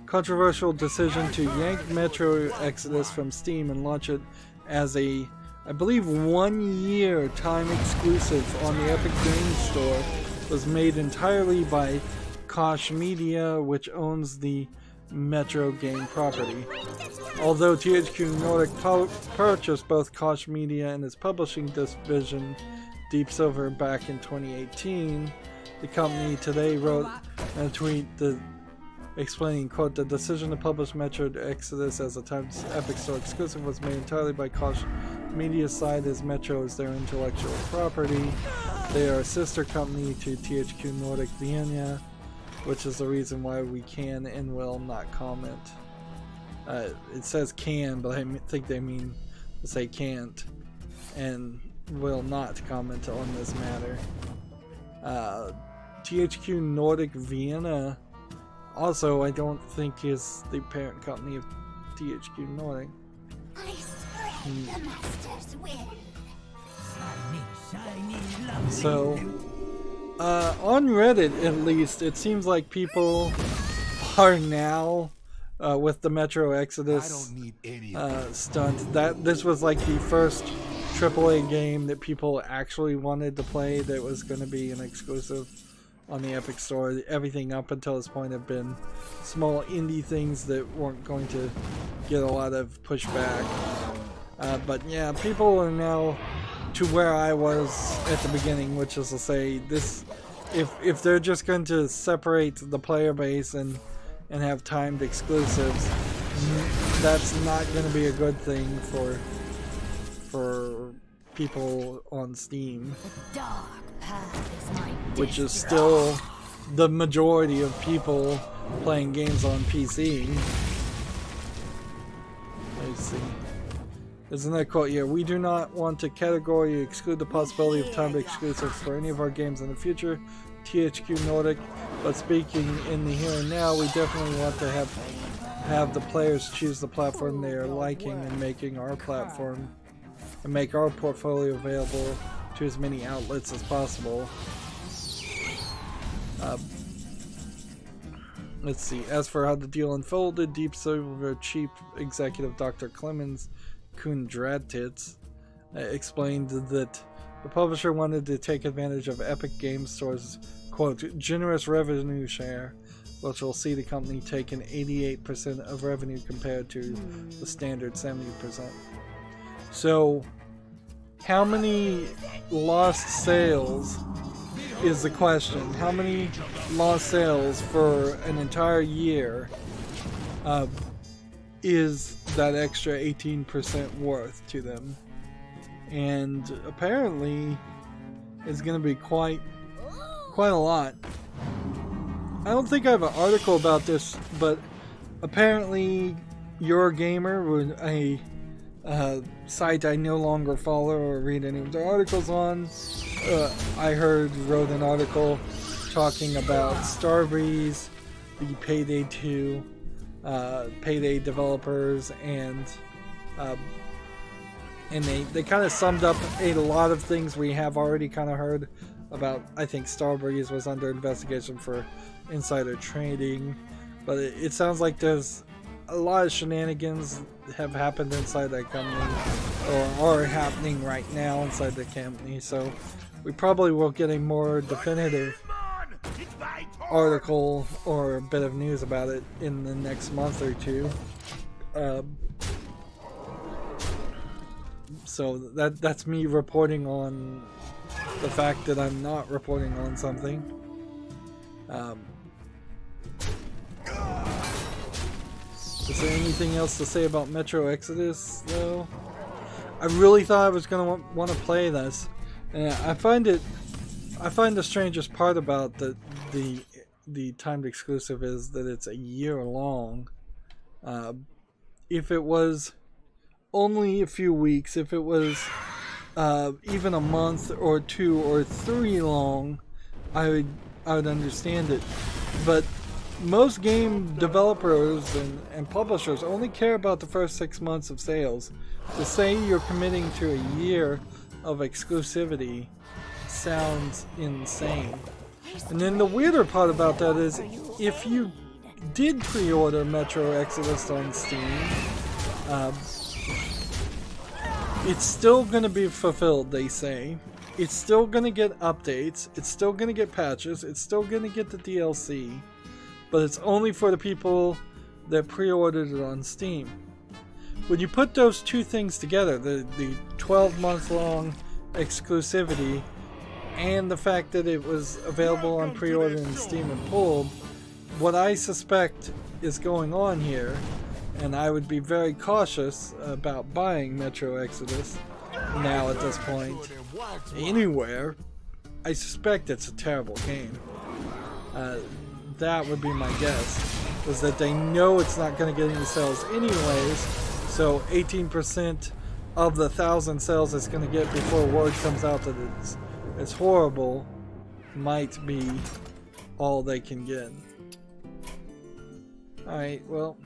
controversial decision to yank Metro Exodus from Steam and launch it as a, I believe, 1-year time exclusive on the Epic Games Store was made entirely by Koch Media, which owns the Metro game property. Although THQ Nordic purchased both Koch Media and its publishing division, Deep Silver, back in 2018, the company today wrote in a tweet explaining, quote, the decision to publish Metro Exodus as a Times Epic Store exclusive was made entirely by Koch Media's side, as Metro is their intellectual property. They are a sister company to THQ Nordic Vienna, which is the reason why we can and will not comment. It says can, but I think they mean to say can't, and will not comment on this matter. THQ Nordic Vienna also, I don't think, is the parent company of THQ Nordic. I spread the master's will. So, on Reddit at least, it seems like people are now, with the Metro Exodus stunt, that this was like the first AAA game that people actually wanted to play that was going to be an exclusive on the Epic Store. Everything up until this point have been small indie things that weren't going to get a lot of pushback. But yeah, people are now to where I was at the beginning, which is to say, this, if they're just going to separate the player base and have timed exclusives, that's not going to be a good thing for people on Steam, which is still the majority of people playing games on PC. Let's see. Isn't that quote? Yeah, we do not want to categorically exclude the possibility of timed exclusives for any of our games in the future, THQ Nordic, but speaking in the here and now, we definitely want to have the players choose the platform they are liking and making our platform and make our portfolio available to as many outlets as possible. Let's see. As for how the deal unfolded, Deep Silver Chief Executive Dr. Clemens Kundratitz explained that the publisher wanted to take advantage of Epic Games Store's, quote, generous revenue share, which will see the company take an 88% of revenue compared to the standard 70%. So, how many lost sales is the question? How many lost sales for an entire year is that extra 18% worth to them? And apparently it's going to be quite a lot. I don't think I have an article about this, but apparently Eurogamer, a site I no longer follow or read any of their articles on, I heard wrote an article talking about Starbreeze, the Payday 2, Payday developers, and they kind of summed up a lot of things we have already kind of heard about. I think Starbreeze was under investigation for insider trading, but it sounds like there's a lot of shenanigans have happened inside that company, or are happening right now inside the company, so we probably will get a more definitive article or a bit of news about it in the next month or two. So that's me reporting on the fact that I'm not reporting on something. Is there anything else to say about Metro Exodus, though? I really thought I was going to want to play this. And I find the strangest part about the timed exclusive is that it's a year long. if it was only a few weeks, if it was even a month or 2 or 3 long, I would understand it. But most game developers and publishers only care about the first 6 months of sales. To say you're committing to a year of exclusivity sounds insane. And then the weirder part about that is, if you did pre-order Metro Exodus on Steam, it's still going to be fulfilled, they say. It's still going to get updates, it's still going to get patches, it's still going to get the DLC, but it's only for the people that pre-ordered it on Steam. When you put those two things together, the 12-month long exclusivity and the fact that it was available on pre-order in Steam and pulled, what I suspect is going on here, and I would be very cautious about buying Metro Exodus now at this point anywhere. I suspect it's a terrible game. That would be my guess, is that they know it's not going to get any sales anyways, so 18% of the 1,000 sales it's going to get before word comes out that it's horrible might be all they can get. Alright, well,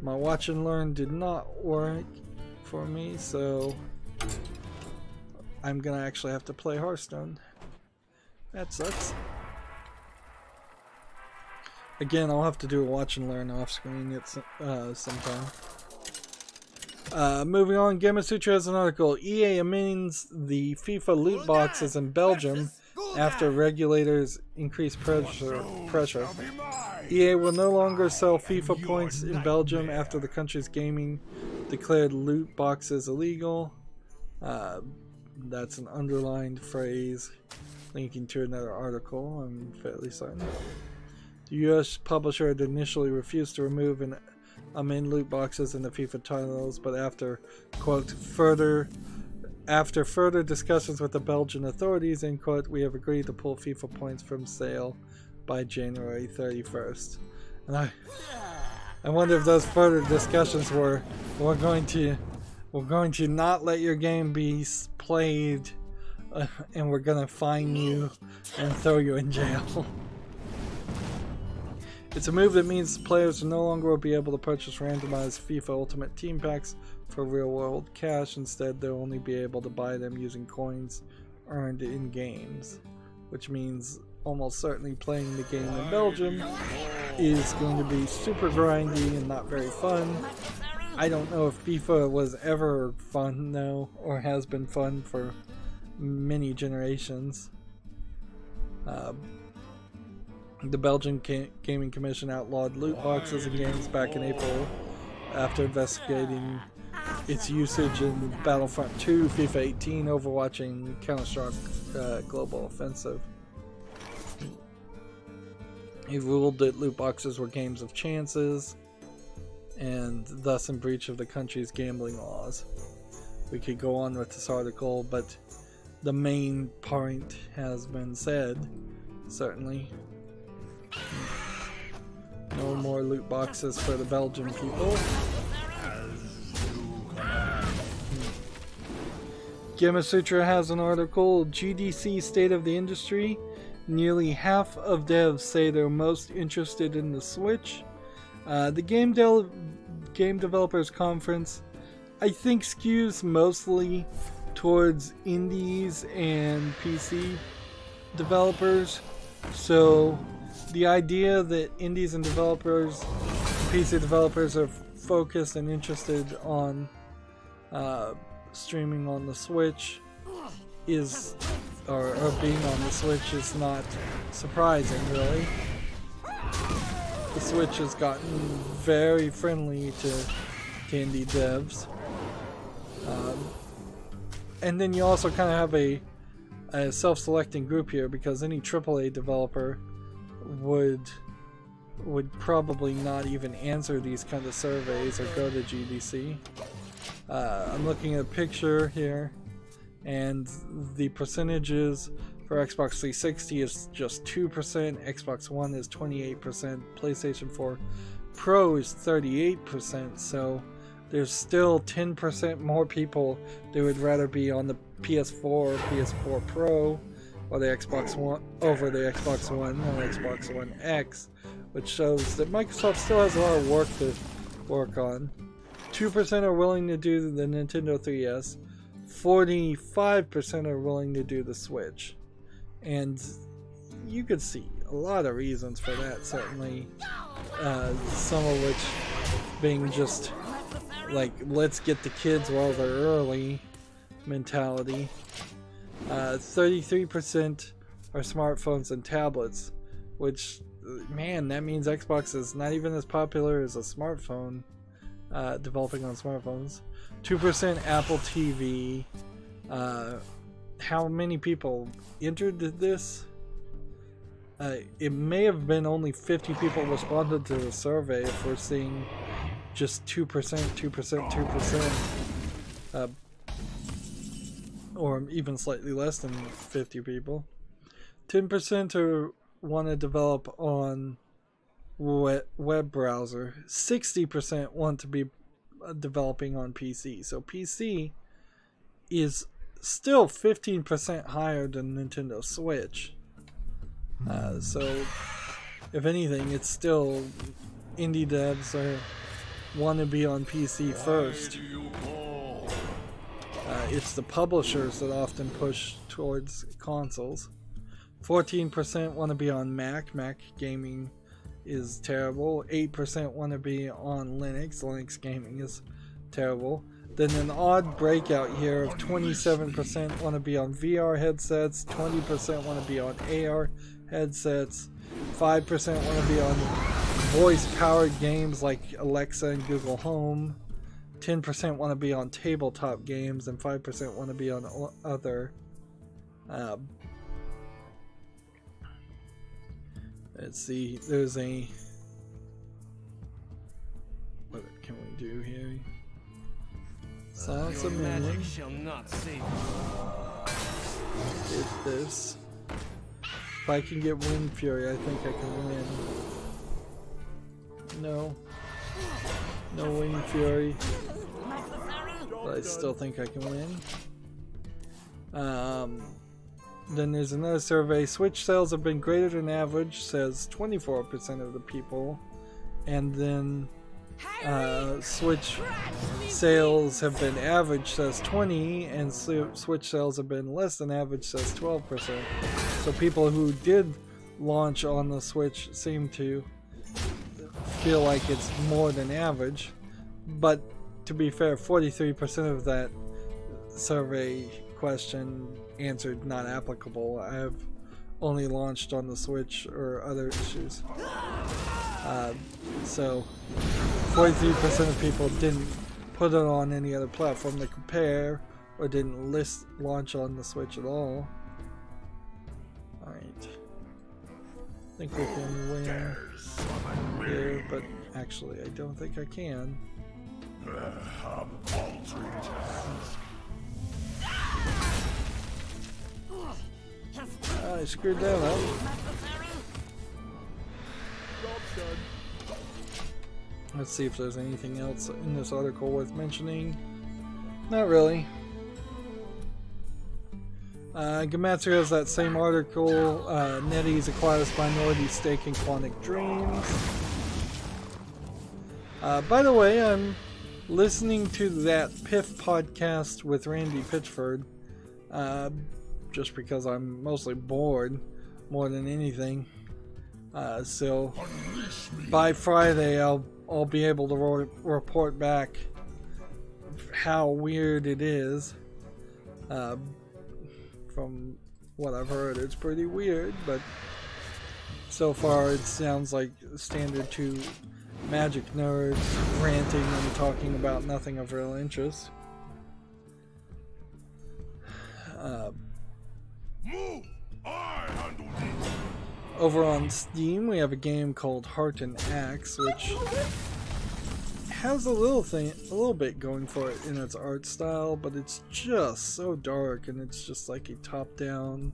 my watch and learn did not work for me, so I'm gonna actually have to play Hearthstone. That sucks. Again, I'll have to do a watch and learn off screen at sometime. Moving on, Gamasutra has an article. EA amends the FIFA loot boxes in Belgium after regulators increase pressure. EA will no longer sell FIFA points in Belgium after the country's gaming declared loot boxes illegal. That's an underlined phrase linking to another article, I'm fairly certain. The US publisher had initially refused to remove and amend loot boxes in the FIFA titles, but after, quote, further discussions with the Belgian authorities, end quote, we have agreed to pull FIFA points from sale by January 31st. And I wonder if those further discussions were, we're going to not let your game be played, and we're going to fine you and throw you in jail. It's a move that means players no longer will be able to purchase randomized FIFA Ultimate Team Packs for real-world cash. Instead, they'll only be able to buy them using coins earned in games, which means almost certainly playing the game in Belgium is going to be super grindy and not very fun. I don't know if FIFA was ever fun, though, or has been fun for many generations. The Belgian Gaming Commission outlawed loot boxes in games back in April after investigating its usage in Battlefront 2, FIFA 18, Overwatch, and Counter-Strike Global Offensive. He ruled that loot boxes were games of chances and thus in breach of the country's gambling laws. We could go on with this article, but the main point has been said, certainly. No more loot boxes for the Belgian people. Gamasutra has an article, GDC State of the Industry. Nearly half of devs say they're most interested in the Switch. The Game Developers Conference, I think, skews mostly towards indies and PC developers. So the idea that indies and developers, PC developers, are focused and interested on streaming on the Switch is, or being on the Switch is not surprising, really. The Switch has gotten very friendly to indie devs. And then you also kind of have a self-selecting group here, because any AAA developer would probably not even answer these kind of surveys or go to GDC. I'm looking at a picture here, and the percentages for Xbox 360 is just 2%, Xbox One is 28%, PlayStation 4 Pro is 38%, so there's still 10% more people that would rather be on the PS4 or PS4 Pro or the Xbox One over the Xbox One or Xbox One X, which shows that Microsoft still has a lot of work to work on. 2% are willing to do the Nintendo 3DS, 45% are willing to do the Switch, and you could see a lot of reasons for that, certainly. Some of which being just like, let's get the kids while they're early mentality. 33% are smartphones and tablets, which, man, that means Xbox is not even as popular as a smartphone, developing on smartphones. 2% Apple TV. How many people entered this? It may have been only 50 people responded to the survey if we're seeing just 2%, 2%, or even slightly less than 50 people. 10% want to develop on web browser. 60% want to be developing on PC. So PC is still 15% higher than Nintendo Switch. So if anything, it's still indie devs want to be on PC first. It's the publishers that often push towards consoles. 14% want to be on Mac. Mac gaming is terrible. 8% want to be on Linux. Linux gaming is terrible. Then an odd breakout here of 27% want to be on VR headsets. 20% want to be on AR headsets. 5% want to be on voice-powered games like Alexa and Google Home. 10% want to be on tabletop games, and 5% want to be on other. Let's see, there's a... What can we do here? Silence a minute. Get this. If I can get Wind Fury, I think I can win. No. No Wind Fury. But I still think I can win. Then there's another survey. Switch sales have been greater than average, says 24% of the people. And then Switch sales have been average, says 20%, and Switch sales have been less than average, says 12%. So people who did launch on the Switch seem to feel like it's more than average. But to be fair, 43% of that survey question answered not applicable. I have only launched on the Switch or other issues. So 43% of people didn't put it on any other platform to compare, or didn't launch on the Switch at all. Alright. I think we can win here, but actually I don't think I can. I screwed that up. Let's see if there's anything else in this article worth mentioning. Not really. Gamatsu has that same article. NetEase acquires minority stake in Quantic Dreams. By the way, I'm listening to that Piff podcast with Randy Pitchford. Just because I'm mostly bored more than anything. So by Friday I'll be able to report back how weird it is. From what I've heard, it's pretty weird, but so far it sounds like standard two Magic nerds ranting and talking about nothing of real interest. Over on Steam, we have a game called Heart and Axe, which has a little bit going for it in its art style, but it's just so dark, and it's just like a top-down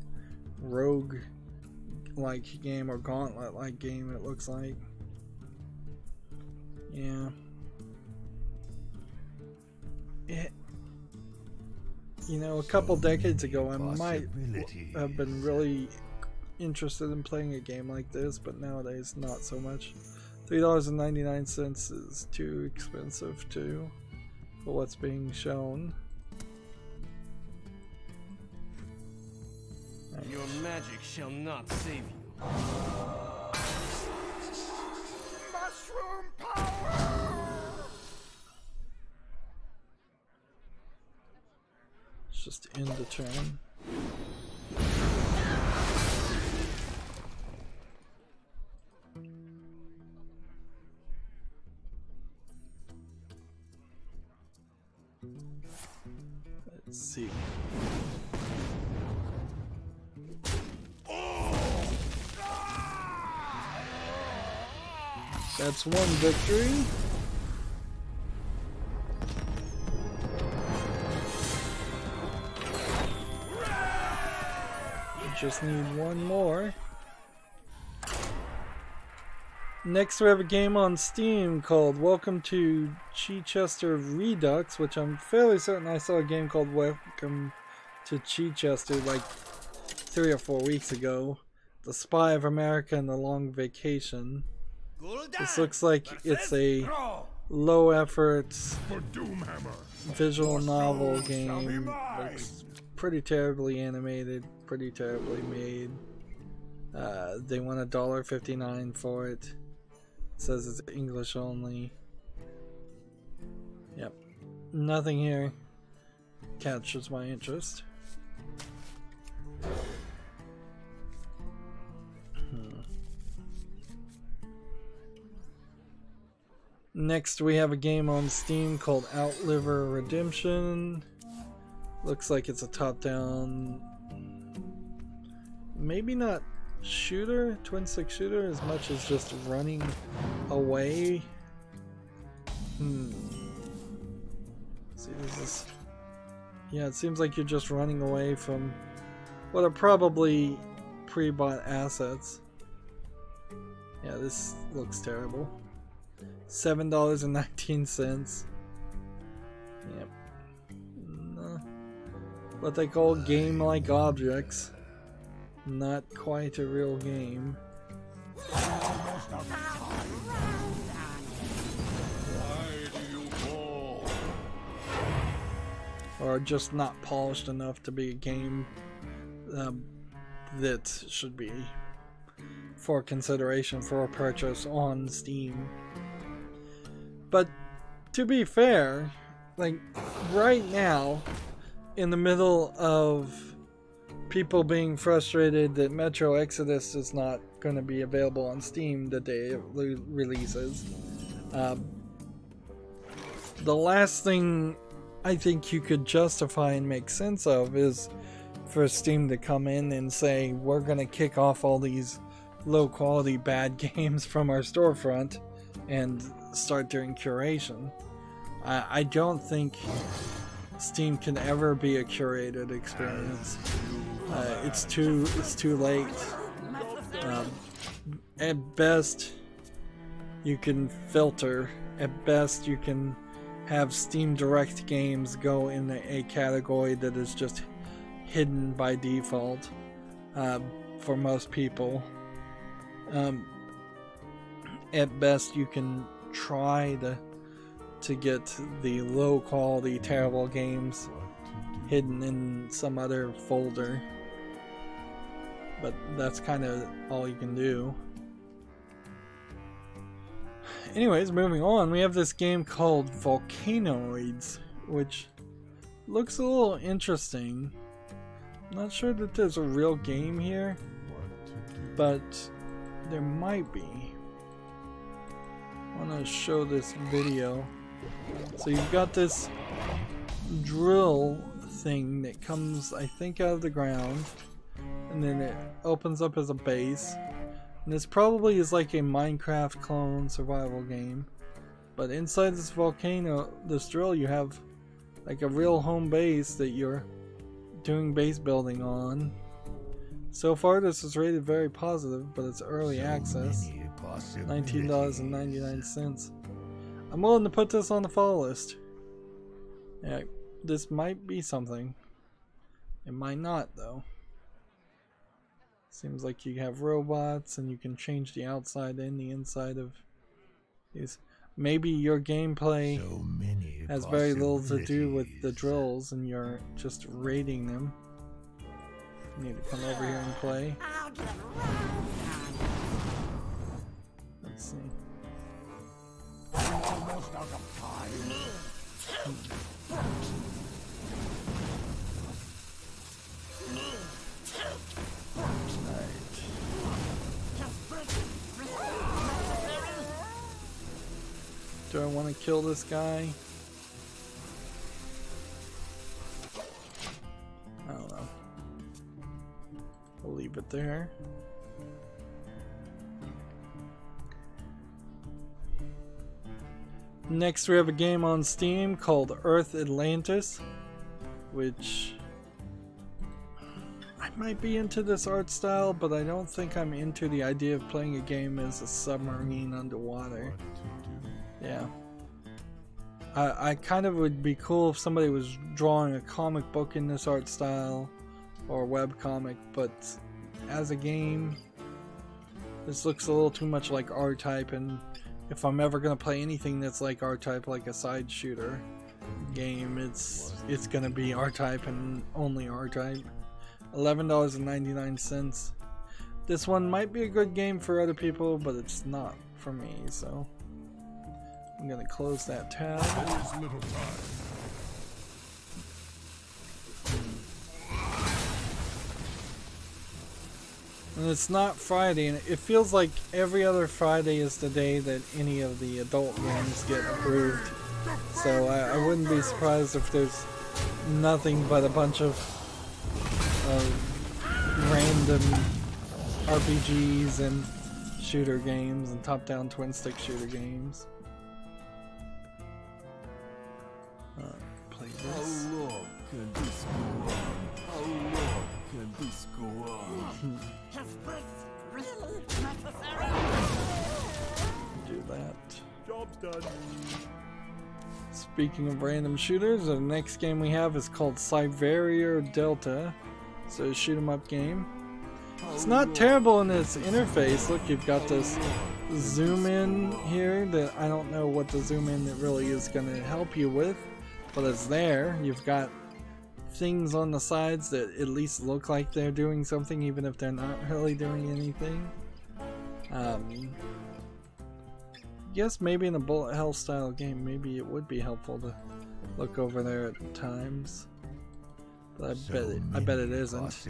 rogue-like game, or gauntlet-like game, it looks like. Yeah. You know, a couple decades ago, I might have been really interested in playing a game like this, but nowadays, not so much. $3.99 is too expensive too for what's being shown. Your magic shall not save you. Mushroom power! Let's just end the turn. Let's see. That's one victory. We just need one more. Next we have a game on Steam called Welcome to Chichester Redux, which I'm fairly certain I saw a game called Welcome to Chichester like 3 or 4 weeks ago. The Spy of America and the Long Vacation. This looks like it's a low effort visual novel game. Looks pretty terribly animated, pretty terribly made. They want $1.59 for it. It says it's English only. Yep. Nothing here catches my interest. Next we have a game on Steam called Outliver Redemption. Looks like it's a top-down, maybe not shooter, twin stick shooter, as much as just running away. See, this is, yeah, it seems like you're just running away from what are probably pre-bought assets. Yeah, this looks terrible. $7.19. Yep. What they call game-like objects. Not quite a real game. Or just not polished enough to be a game that should be for consideration for a purchase on Steam. But to be fair, like right now, in the middle of people being frustrated that Metro Exodus is not going to be available on Steam the day it releases, the last thing I think you could justify and make sense of is for Steam to come in and say, we're going to kick off all these low quality bad games from our storefront and start doing curation. I don't think Steam can ever be a curated experience. It's too late. At best, you can filter. At best, you can have Steam Direct games go in a category that is just hidden by default for most people. At best, you can try to get the low quality terrible games hidden in some other folder, but that's kind of all you can do. Anyways, moving on, we have this game called Volcanoids, which looks a little interesting. I'm not sure that there's a real game here, but there might be. I want to show this video. So you've got this drill thing that comes, I think, out of the ground, and then it opens up as a base. And this probably is like a Minecraft clone survival game. But inside this volcano, this drill, you have like a real home base that you're doing base building on. So far this is rated very positive, but it's early access. $19.99. I'm willing to put this on the fall list. Yeah, this might be something. It might not, though. Seems like you have robots and you can change the outside and the inside of these. Maybe your gameplay has very little to do with the drills and you're just raiding them. You need to come over here and play. Let's see. Almost out of time. Do I want to kill this guy? I don't know. I'll leave it there. Next we have a game on Steam called Earth Atlantis, which I might be into this art style, but I don't think I'm into the idea of playing a game as a submarine underwater. Yeah. I kind of would be cool if somebody was drawing a comic book in this art style or a webcomic, but as a game, this looks a little too much like R-Type, and if I'm ever going to play anything that's like R-Type, like a side shooter game, it's going to be R-Type and only R-Type. $11.99. This one might be a good game for other people, but it's not for me, so I'm gonna close that tab. There's little time. And it's not Friday, and it feels like every other Friday is the day that any of the adult games get approved. So I wouldn't be surprised if there's nothing but a bunch of random RPGs and shooter games and top-down twin-stick shooter games. Play this. How long can this go on? How long can this go on? Do that. Job's done. Speaking of random shooters, the next game we have is called Cyveria Delta. It's a shoot 'em up game. It's not terrible in its interface. Look, you've got this zoom in here that I don't know what the zoom in that really is going to help you with, but it's there. You've got things on the sides that at least look like they're doing something, even if they're not really doing anything. Guess maybe in a bullet hell style game, maybe it would be helpful to look over there at times. But I bet it isn't.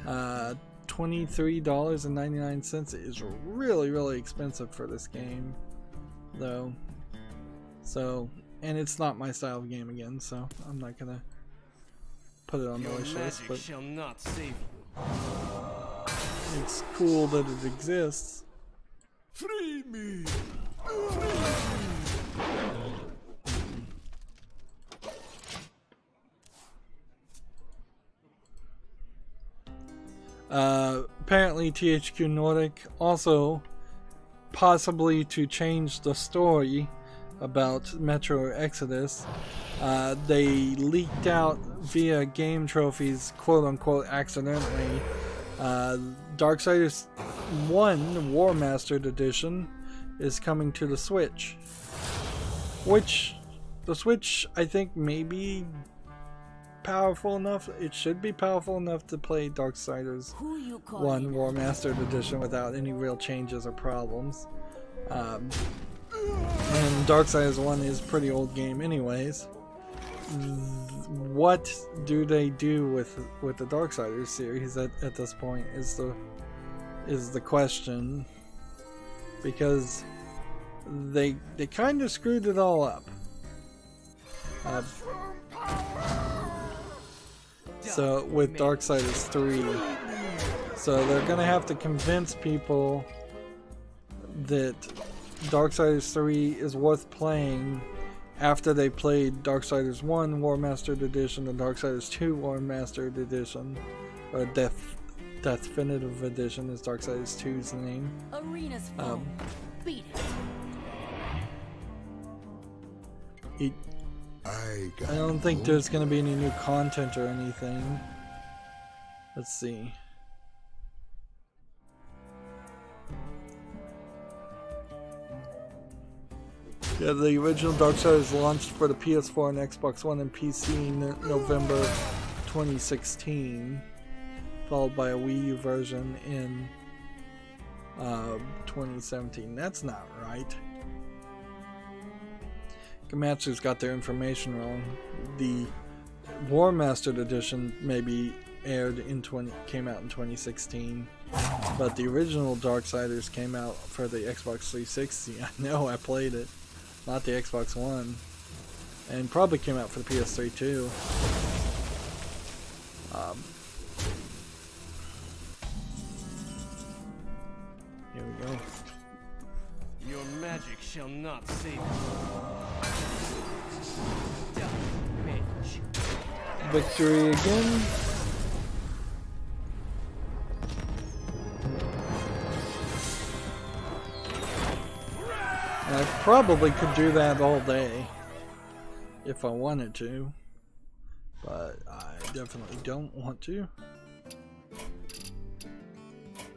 $23.99 is really expensive for this game, though. So, and it's not my style of game again, so I'm not gonna put it on the wish list. But shall not save you. It's cool that it exists. Free me! Apparently THQ Nordic also, possibly to change the story about Metro Exodus, they leaked out via Game Trophies, quote-unquote accidentally, Darksiders 1 War Mastered Edition is coming to the Switch, which the Switch I think may be powerful enough. It should be powerful enough to play Darksiders 1 War Mastered Edition without any real changes or problems. And Darksiders 1 is a pretty old game anyways. What do they do with the Darksiders series at this point is the question, because they kind of screwed it all up. So with Darksiders 3, so they're gonna have to convince people that Darksiders 3 is worth playing after they played Darksiders 1 War Mastered Edition and Darksiders 2 War Mastered Edition, or Definitive Edition is Darksiders 2's name. Arena's full. Beat it. I don't think there's going to be any new content or anything. Let's see. Yeah, the original Darksiders launched for the PS4 and Xbox One and PC in November 2016, followed by a Wii U version in 2017. That's not right. Gamatsu's got their information wrong. The War Mastered Edition maybe came out in 2016, but the original Darksiders came out for the Xbox 360. I know, I played it, not the Xbox One, and probably came out for the PS3 too. Here we go. Your magic shall not save you. Victory again. I probably could do that all day if I wanted to, but I definitely don't want to.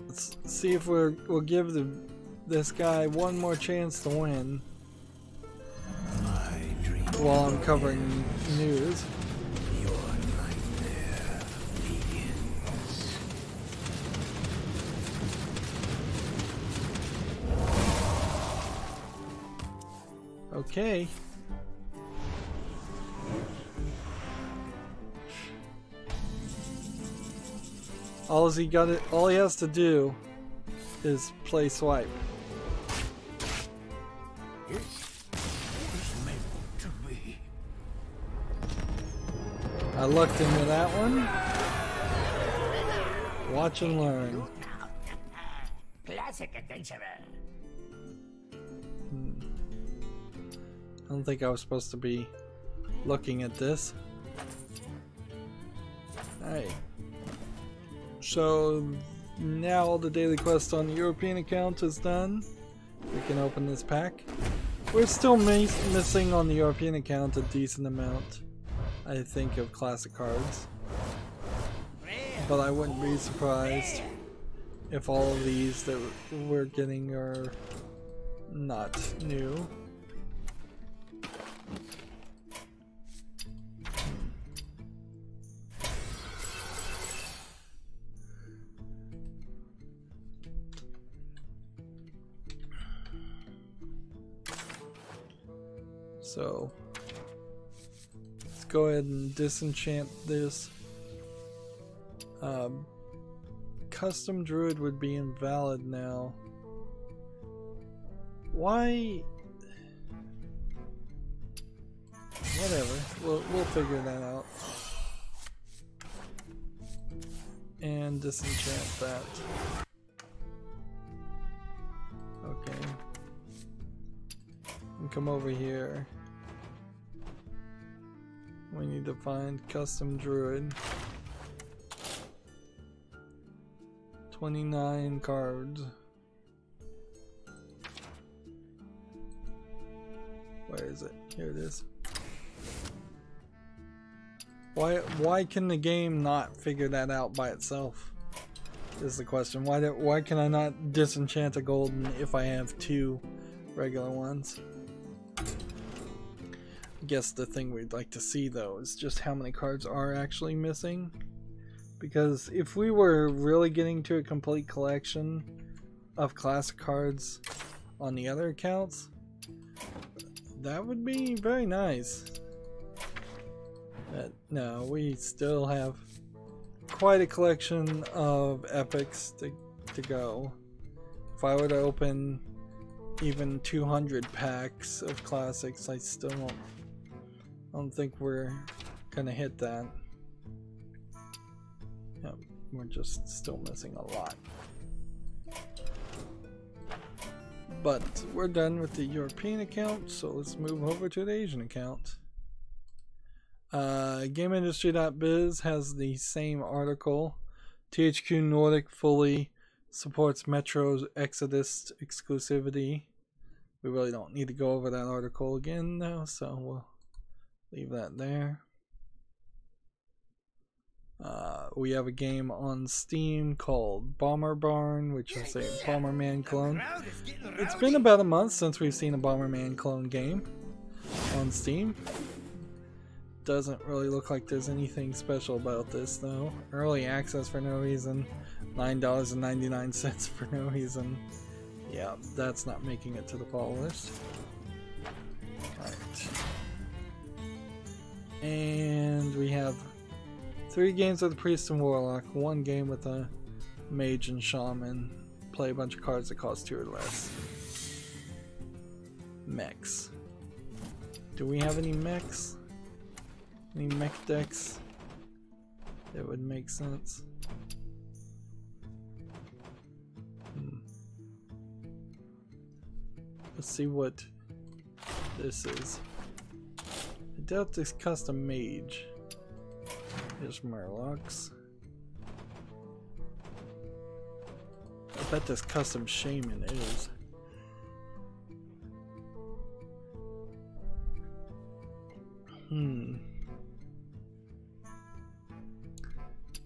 Let's see if we'll give this guy one more chance to win while I'm covering news. Okay. All he has to do is play swipe. I looked into that one. Watch and learn. Classic adventurer. I don't think I was supposed to be looking at this. Alright. So now the daily quest on the European account is done. We can open this pack. We're still missing on the European account a decent amount, I think, of classic cards. But I wouldn't be surprised if all of these that we're getting are not new. So let's go ahead and disenchant this. Custom Druid would be invalid now. Why? Whatever. We'll figure that out. And disenchant that. Okay. And come over here. We need to find Custom Druid. 29 cards. Where is it? Here it is. Why can the game not figure that out by itself? Is the question. Why can I not disenchant a golden if I have two regular ones? I guess the thing we'd like to see though is just how many cards are actually missing. Because if we were really getting to a complete collection of classic cards on the other accounts, that would be very nice. But no, we still have quite a collection of epics to go. If I were to open even 200 packs of classics, I don't think we're gonna hit that. Yep, we're just still missing a lot. But we're done with the European account, so let's move over to the Asian account. GameIndustry.biz has the same article. THQ Nordic fully supports Metro's Exodus exclusivity. We really don't need to go over that article again now, so we'll Leave that there. We have a game on Steam called Bomber Barn, which is a Bomberman clone. It's been about a month since we've seen a Bomberman clone game on Steam. Doesn't really look like there's anything special about this though. Early access for no reason. $9.99 for no reason. Yeah, that's not making it to the fall list. Alright. And we have 3 games with a priest and warlock, 1 game with a mage and shaman. Play a bunch of cards that cost 2 or less. Mechs. Do we have any mechs? Any mech decks? That would make sense. Let's see what this is. I doubt this custom mage. There's Murlocs. I bet this custom shaman is.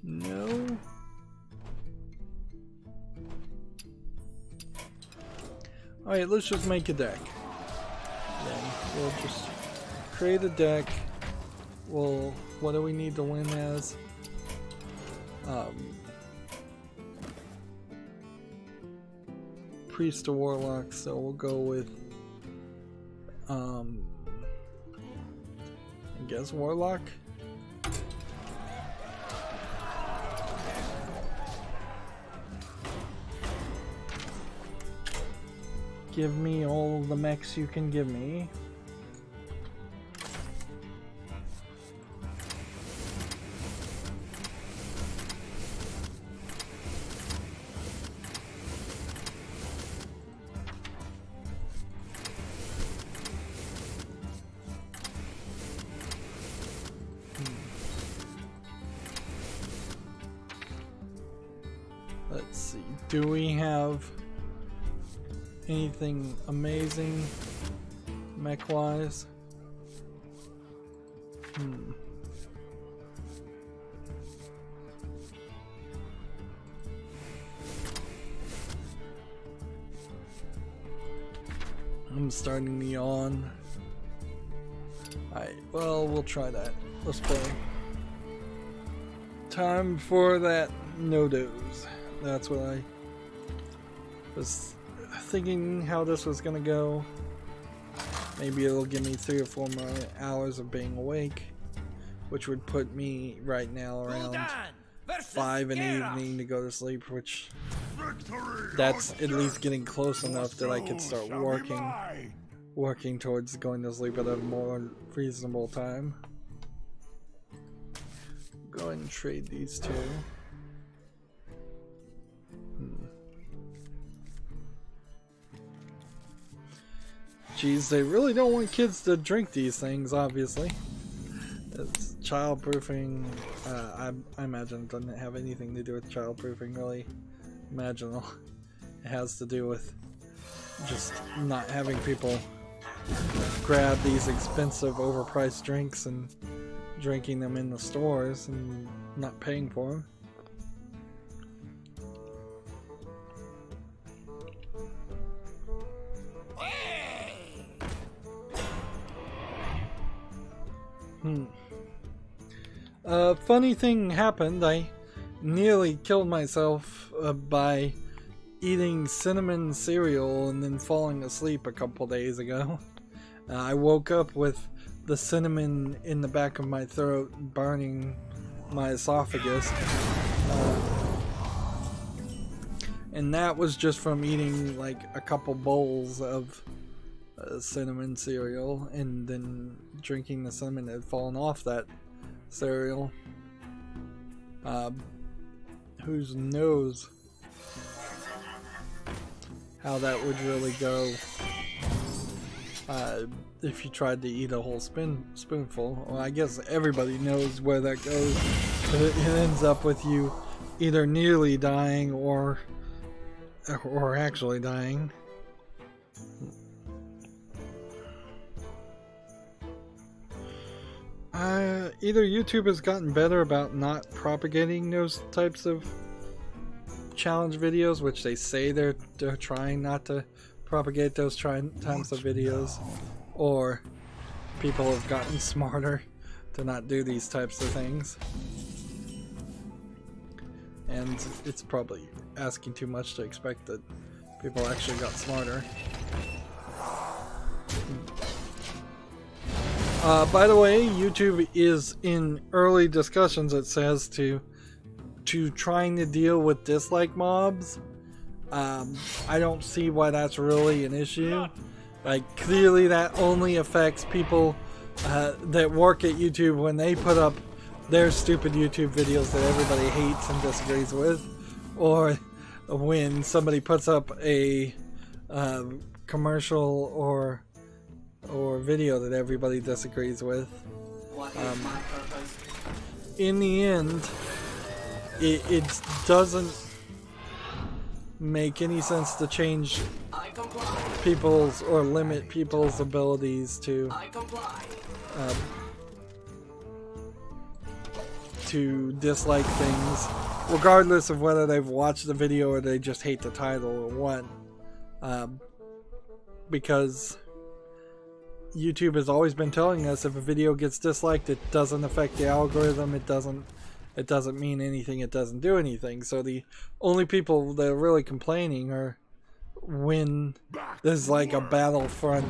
No. Alright, let's just make a deck. Then we'll just create a deck. Well, what do we need to win as? Priest or Warlock, so we'll go with I guess Warlock. Give me all the mechs you can give me. Let's see. Do we have anything amazing mech wise? I'm starting to yawn. Alright, well, we'll try that. Let's play. Time for that no-dose. That's what I was thinking how this was gonna go. Maybe it'll give me 3 or 4 more hours of being awake, which would put me right now around 5 in the evening to go to sleep, which that's at least getting close enough that I could start working towards going to sleep at a more reasonable time. Go ahead and trade these 2. Geez, they really don't want kids to drink these things, obviously. It's childproofing. I imagine it doesn't have anything to do with childproofing, really. Imagine it has to do with just not having people grab these expensive, overpriced drinks and drinking them in the stores and not paying for them. Funny thing happened. I nearly killed myself by eating cinnamon cereal and then falling asleep a couple days ago. I woke up with the cinnamon in the back of my throat, burning my esophagus. And that was just from eating like a couple bowls of cinnamon cereal and then drinking the cinnamon that had fallen off that cereal. Who knows how that would really go if you tried to eat a whole spoonful. Well, I guess everybody knows where that goes. It ends up with you either nearly dying or actually dying. Either YouTube has gotten better about not propagating those types of challenge videos, which they say they're trying not to propagate those types of videos, or people have gotten smarter to not do these types of things. And it's probably asking too much to expect that people actually got smarter. By the way, YouTube is in early discussions, it says, to trying to deal with dislike mobs. I don't see why that's really an issue. Like, clearly that only affects people that work at YouTube when they put up their stupid YouTube videos that everybody hates and disagrees with, or when somebody puts up a commercial or video that everybody disagrees with. In the end, it doesn't make any sense to change people's or limit people's abilities to dislike things, regardless of whether they've watched the video or they just hate the title or what. Because YouTube has always been telling us if a video gets disliked, it doesn't affect the algorithm, it doesn't mean anything, it doesn't do anything. So the only people that are really complaining are when there's like a Battlefield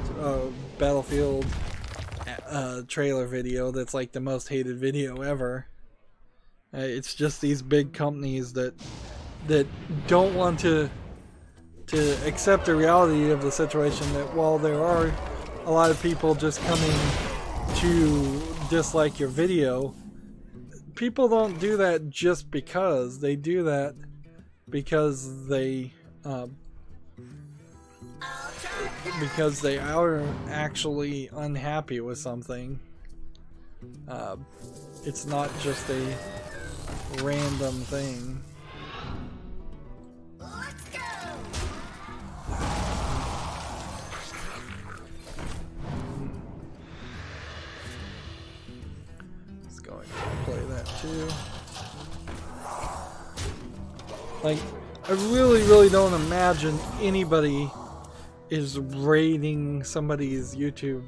trailer video that's like the most hated video ever. It's just these big companies that don't want to accept the reality of the situation, that while there are a lot of people just coming to dislike your video, people don't do that just because. They do that because they are actually unhappy with something. It's not just a random thing. Let's go. Let's go ahead and play that too. Like, I really don't imagine anybody is raiding somebody's YouTube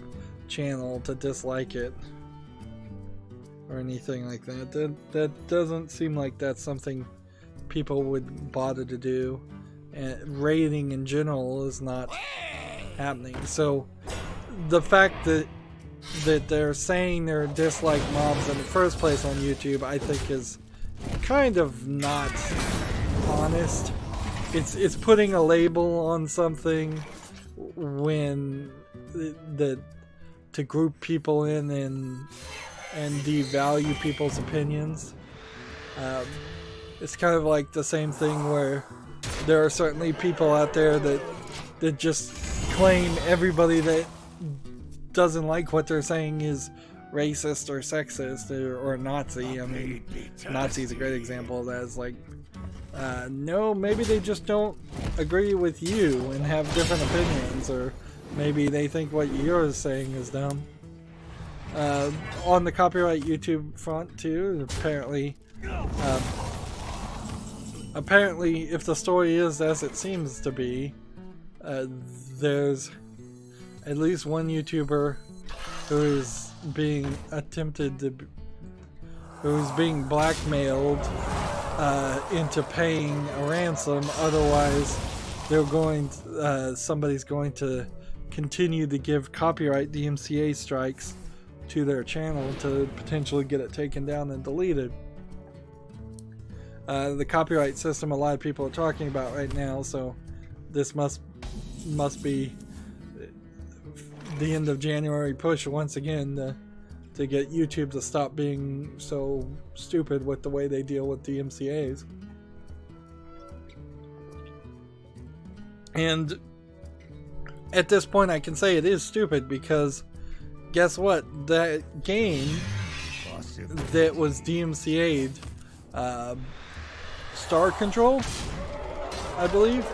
channel to dislike it or anything like that. That doesn't seem like that's something people would bother to do, and raiding in general is not happening. So the fact that they're saying they're dislike mobs in the first place on YouTube, I think is kind of not honest. It's putting a label on something when to group people in and devalue people's opinions. It's kind of like the same thing where there are certainly people out there that just claim everybody that doesn't like what they're saying is racist or sexist or Nazi. I mean, Nazi's a great example of that. It's like, no, maybe they just don't agree with you and have different opinions, or maybe they think what you're saying is dumb. On the copyright YouTube front too, apparently if the story is as it seems to be, there's at least one YouTuber who is being who's being blackmailed into paying a ransom. Otherwise, somebody's going to continue to give copyright DMCA strikes to their channel to potentially get it taken down and deleted. The copyright system a lot of people are talking about right now, so this must be the end of January push once again to get YouTube to stop being so stupid with the way they deal with DMCAs. And at this point I can say it is stupid, because guess what? That game that was DMCA'd, Star Control, I believe,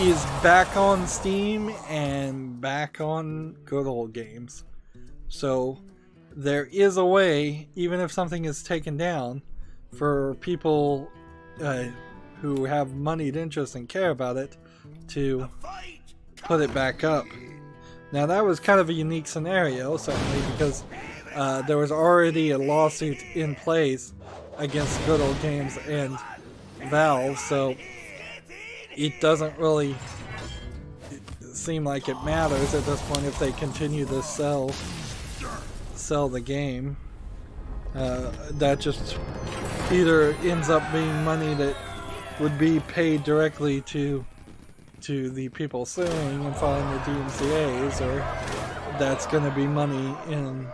is back on Steam and back on Good Old Games. So there is a way, even if something is taken down, for people who have moneyed interest and care about it to put it back up. Now that was kind of a unique scenario, certainly, because there was already a lawsuit in place against Good Old Games and Valve, so it doesn't really seem like it matters at this point if they continue to sell the game. That just either ends up being money that would be paid directly to the people suing and filing the DMCA's, or that's going to be money in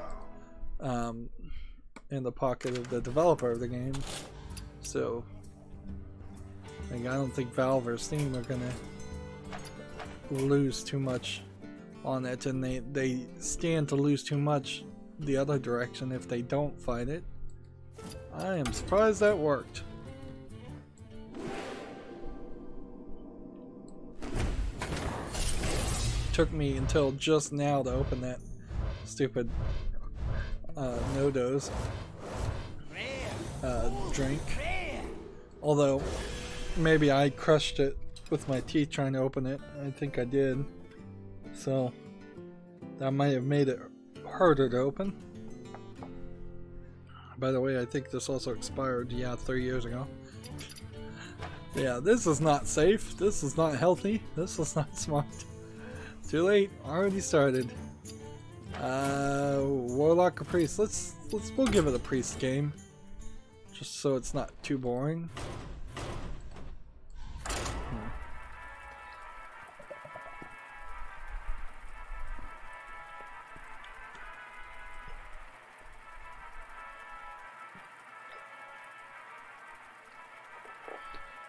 the pocket of the developer of the game. So like, I don't think Valve or Steam are going to lose too much on it, and they stand to lose too much the other direction if they don't fight it. I am surprised that worked. Took me until just now to open that stupid no-dose drink. Although maybe I crushed it with my teeth trying to open it. I think I did. So that might have made it harder to open. By the way, I think this also expired, 3 years ago. Yeah, this is not safe. This is not healthy. This is not smart. Too late. Already started. Warlock or Priest? We'll give it a Priest game. Just so it's not too boring.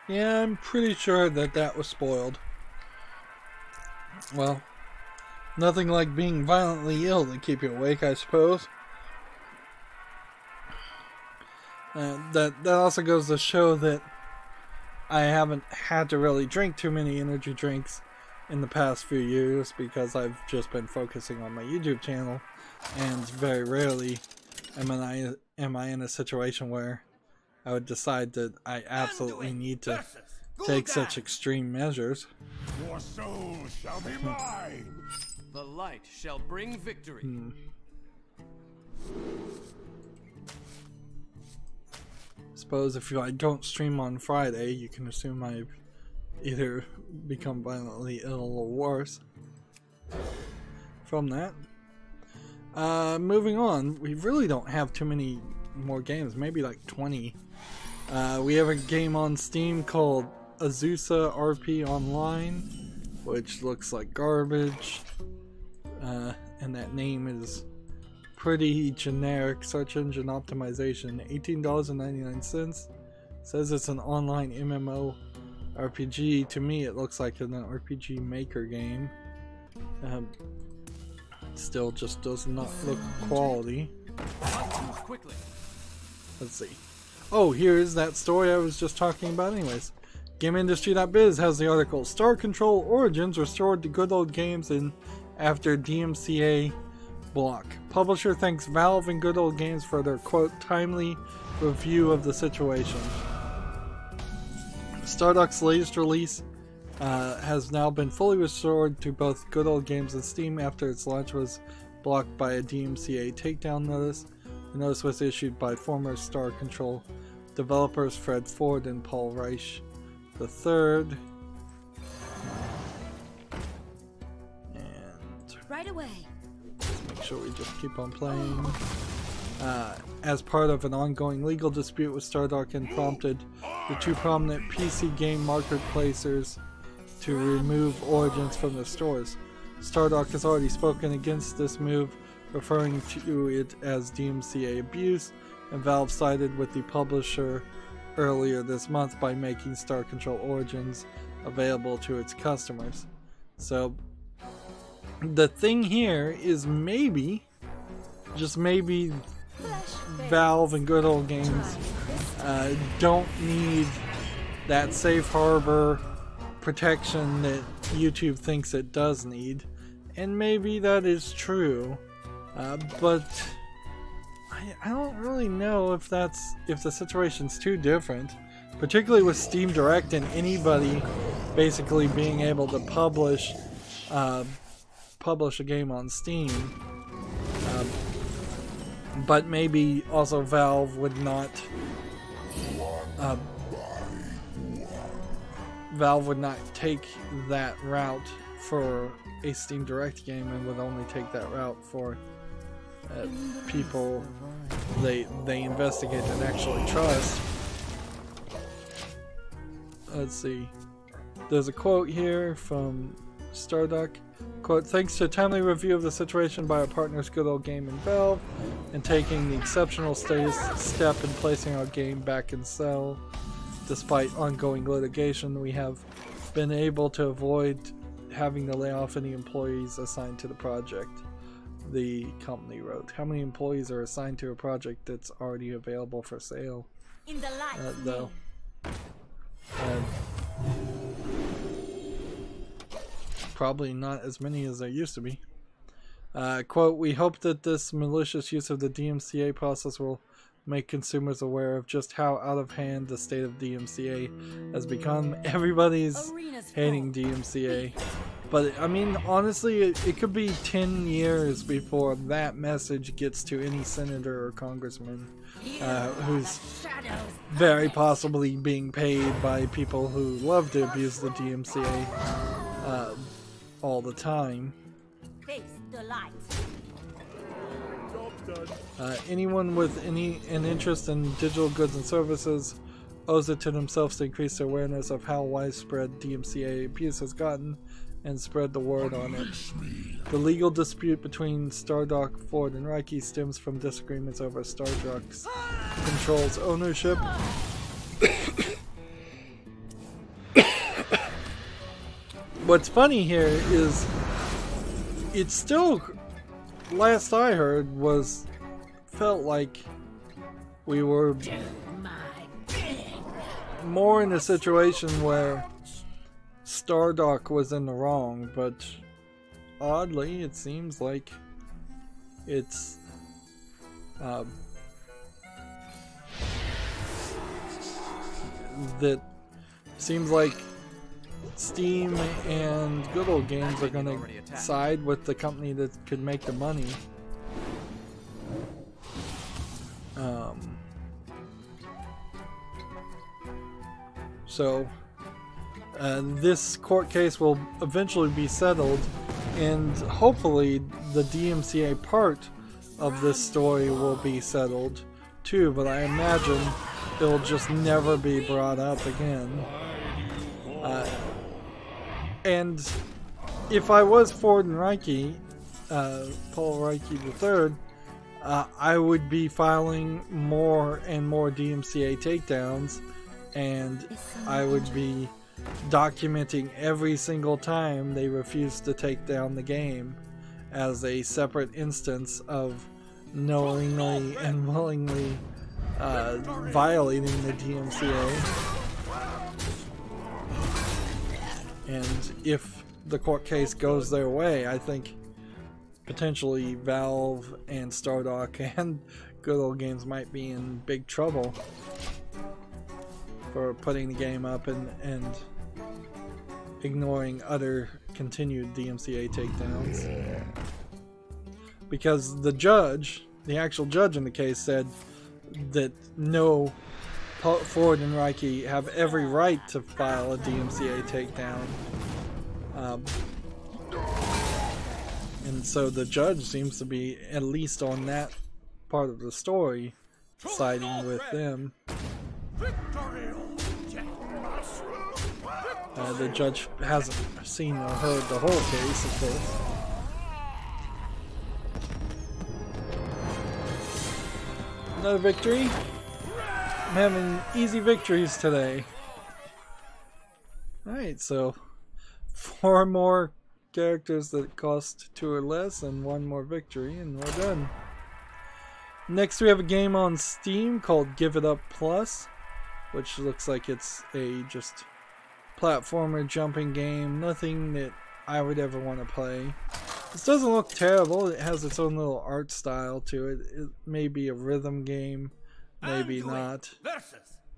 Yeah, I'm pretty sure that was spoiled. Well, nothing like being violently ill to keep you awake, I suppose. That also goes to show that I haven't had to really drink too many energy drinks in the past few years, because I've just been focusing on my YouTube channel, and very rarely am I in a situation where I would decide that I absolutely need to take such extreme measures. Your soul shall be mine. The light shall bring victory. Suppose if I don't stream on Friday, you can assume I've either become violently ill or worse from that. Moving on, we really don't have too many more games, maybe like 20. We have a game on Steam called Azusa RP Online, which looks like garbage, and that name is pretty generic. Search engine optimization, $18.99. Says it's an online MMO RPG. To me it looks like an RPG maker game. Still just does not look quality. Let's see. Oh, here's that story I was just talking about anyways. GameIndustry.biz has the article, Star Control Origins restored to good old games after DMCA block. Publisher thanks Valve and Good Old Games for their, quote, timely review of the situation. Stardock's latest release has now been fully restored to both Good Old Games and Steam after its launch was blocked by a DMCA takedown notice. The notice was issued by former Star Control developers Fred Ford and Paul Reich III. And Right away. let's make sure we just keep on playing. As part of an ongoing legal dispute with Stardock, and prompted the two prominent PC game marketplacers to remove Origins from their stores. Stardock has already spoken against this move, referring to it as DMCA abuse, and Valve sided with the publisher earlier this month by making Star Control Origins available to its customers. So the thing here is maybe, just maybe, Valve and Good Old Games don't need that safe harbor protection that YouTube thinks it does need, and maybe that is true, but I don't really know if the situation's too different, particularly with Steam Direct and anybody basically being able to publish a game on Steam. But maybe also Valve would not take that route for a Steam Direct game and would only take that route for people they investigate and actually trust. Let's see. There's a quote here from Starduck. Quote, thanks to a timely review of the situation by our partners Good Old Game and Valve, and taking the exceptional step in placing our game back in sale, despite ongoing litigation, we have been able to avoid having to lay off any employees assigned to the project. The company wrote. How many employees are assigned to a project that's already available for sale? In the light, Though. Probably not as many as there used to be. Quote, we hope that this malicious use of the DMCA process will make consumers aware of just how out of hand the state of DMCA has become. Everybody's hating DMCA. But, I mean, honestly, it could be 10 years before that message gets to any senator or congressman who's very possibly being paid by people who love to abuse the DMCA all the time. face the light. Anyone with an interest in digital goods and services owes it to themselves to increase their awareness of how widespread DMCA abuse has gotten and spread the word on it. The legal dispute between Stardock, Ford, and Ryky stems from disagreements over Stardock's controls ownership. What's funny here is it's still, last I heard, felt like we were more in a situation where Stardock was in the wrong, but oddly it seems like it's that seems like Steam and Good Old Games are going to side with the company that could make the money. So this court case will eventually be settled, and hopefully the DMCA part of this story will be settled too, but I imagine it'll just never be brought up again. And if I was Ford and Ryky, Paul Ryky III, I would be filing more and more DMCA takedowns, and I would be documenting every single time they refuse to take down the game as a separate instance of knowingly and willingly violating the DMCA. And if the court case goes their way, I think potentially Valve and Stardock and Good Old Games might be in big trouble for putting the game up and ignoring other continued DMCA takedowns. Because the judge, the actual judge in the case, said that no, Ford and Ryky have every right to file a DMCA takedown. And so the judge seems to be, at least on that part of the story, siding with them. The judge hasn't seen or heard the whole case, of course. Another victory. I'm having easy victories today. Alright, so 4 more characters that cost 2 or less and 1 more victory, and we're done. Next we have a game on Steam called Give It Up Plus, which looks like it's a just platformer jumping game, nothing that I would ever want to play. This doesn't look terrible. It has its own little art style to it. It may be a rhythm game, maybe not.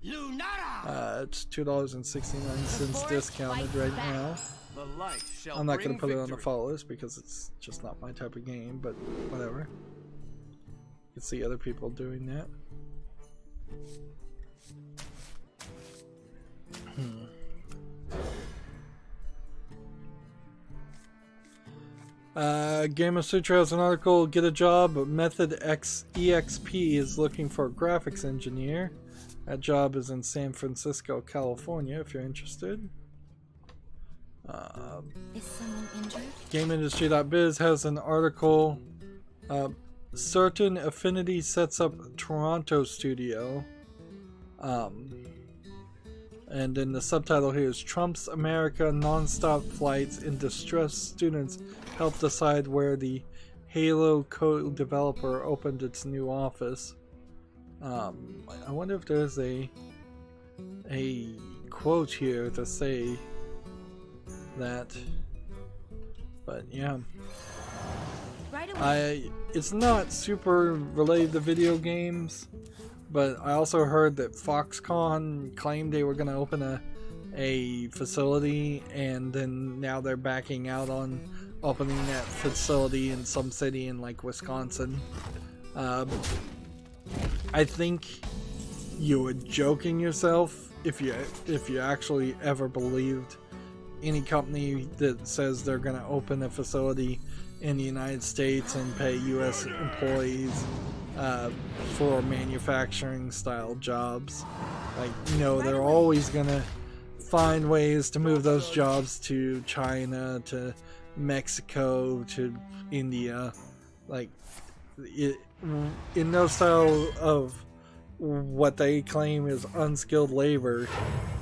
It's $2.69 discounted right now. The light shall I'm not going bring to put it on the victory. follow list because it's just not my type of game, but whatever. You can see other people doing that. Game of Sutra has an article, get a job, Method X EXP is looking for a graphics engineer. That job is in San Francisco, California, if you're interested. Is someone injured? GameIndustry.biz has an article, Certain Affinity sets up Toronto studio. And then the subtitle here is Trump's America non-stop flights and distressed students help decide where the Halo co-developer opened its new office. I wonder if there's a quote here to say that, but yeah. Right away. It's not super related to video games, but I also heard that Foxconn claimed they were going to open a facility, and then now they're backing out on opening that facility in some city in like Wisconsin. I think you were joking yourself if you actually ever believed any company that says they're going to open a facility in the United States and pay U.S. employees for manufacturing style jobs. Like, you know, they're always gonna find ways to move those jobs to China, to Mexico, to India. Like, in no style of what they claim is unskilled labor,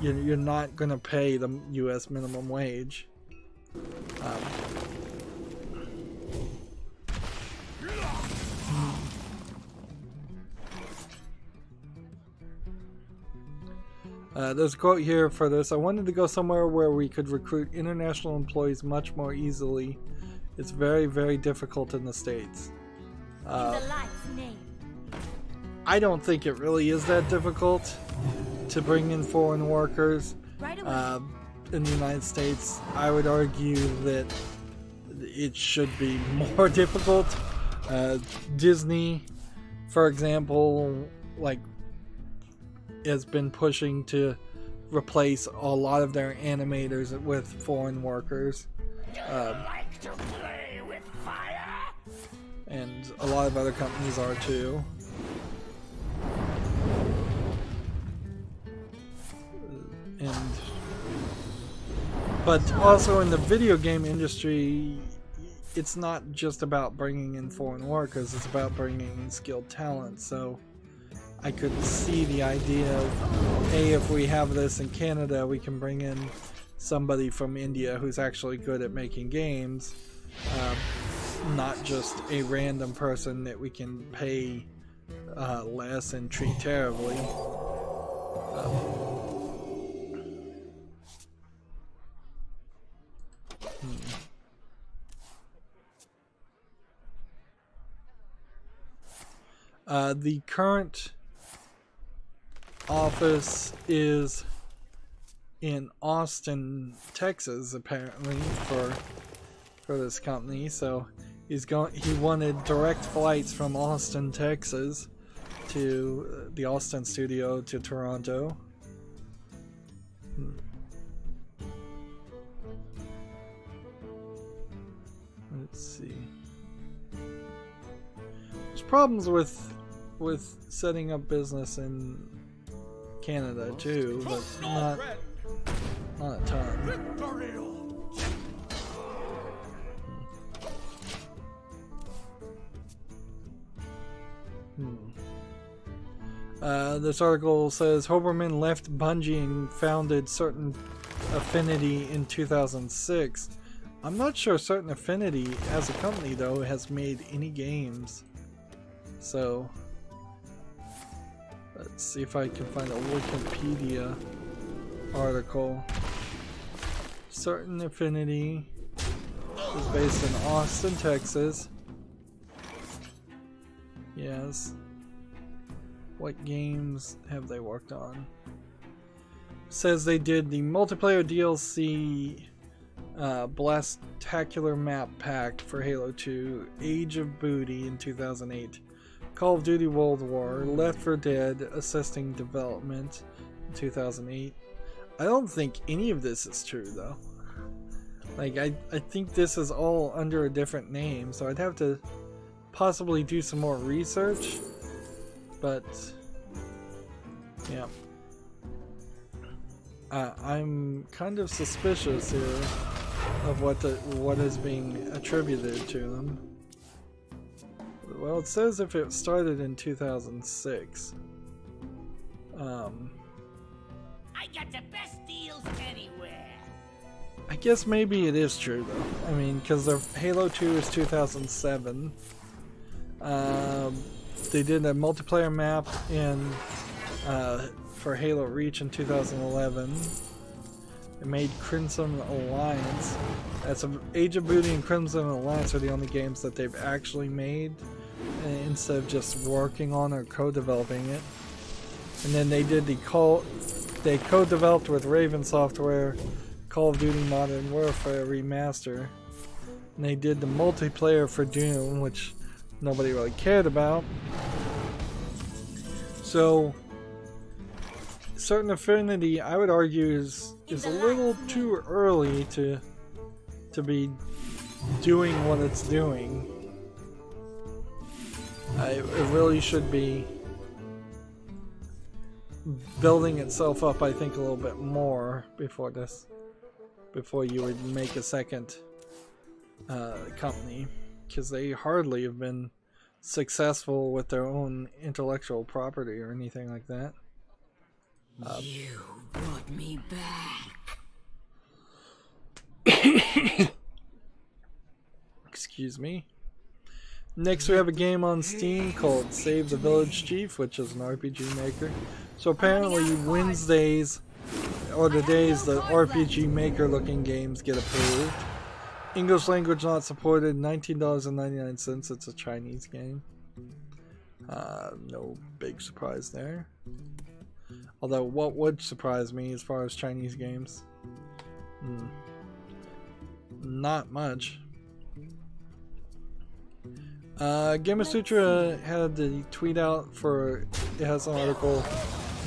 you're not gonna pay the U.S. minimum wage. There's a quote here for this. I wanted to go somewhere where we could recruit international employees much more easily. It's very, very difficult in the States. In the light's name. I don't think it really is that difficult to bring in foreign workers. Right away. In the United States. I would argue that it should be more difficult. Disney, for example, like, has been pushing to replace a lot of their animators with foreign workers. Like to play with fire? And a lot of other companies are too. But also in the video game industry, it's not just about bringing in foreign workers, it's about bringing in skilled talent. So I could see the idea of, hey, if we have this in Canada, we can bring in somebody from India who's actually good at making games, not just a random person that we can pay less and treat terribly. The current office is in Austin, Texas, apparently, for this company. So he wanted direct flights from Austin, Texas to the Austin studio to Toronto. Let's see. There's problems with setting up business in Canada too, but not a ton. This article says Hoberman left Bungie and founded Certain Affinity in 2006. I'm not sure Certain Affinity as a company though has made any games. So let's see if I can find a Wikipedia article. Certain Affinity. is based in Austin, Texas. Yes. What games have they worked on? Says they did the multiplayer DLC Blastacular Map Pack for Halo 2, Age of Booty in 2008, Call of Duty World War, Left 4 Dead assisting development in 2008. I don't think any of this is true though. Like I think this is all under a different name, so I'd have to possibly do some more research. But yeah. I'm kind of suspicious here of what is being attributed to them. Well, it says if it started in 2006. I got the best deals anywhere. I guess maybe it is true though. I mean, because the Halo 2 is 2007. They did a multiplayer map in for Halo Reach in 2011. It made Crimson Alliance. That's Age of Booty and Crimson Alliance are the only games that they've actually made instead of just working on or co-developing it. And then they did they co-developed with Raven Software Call of Duty Modern Warfare Remaster. And they did the multiplayer for Doom, which nobody really cared about. So Certain Affinity, I would argue, is a little too early to be doing what it's doing. It really should be building itself up, I think, a little bit more before you would make a second company, because they hardly have been successful with their own intellectual property or anything like that. You brought me back. Excuse me. Next we have a game on Steam called Save the Village Chief, which is an RPG maker. So apparently Wednesdays are the days the RPG maker looking games get approved. English language not supported, $19.99. It's a Chinese game. No big surprise there. Although what would surprise me as far as Chinese games? Not much. Gamasutra had the tweet out for, it has an article,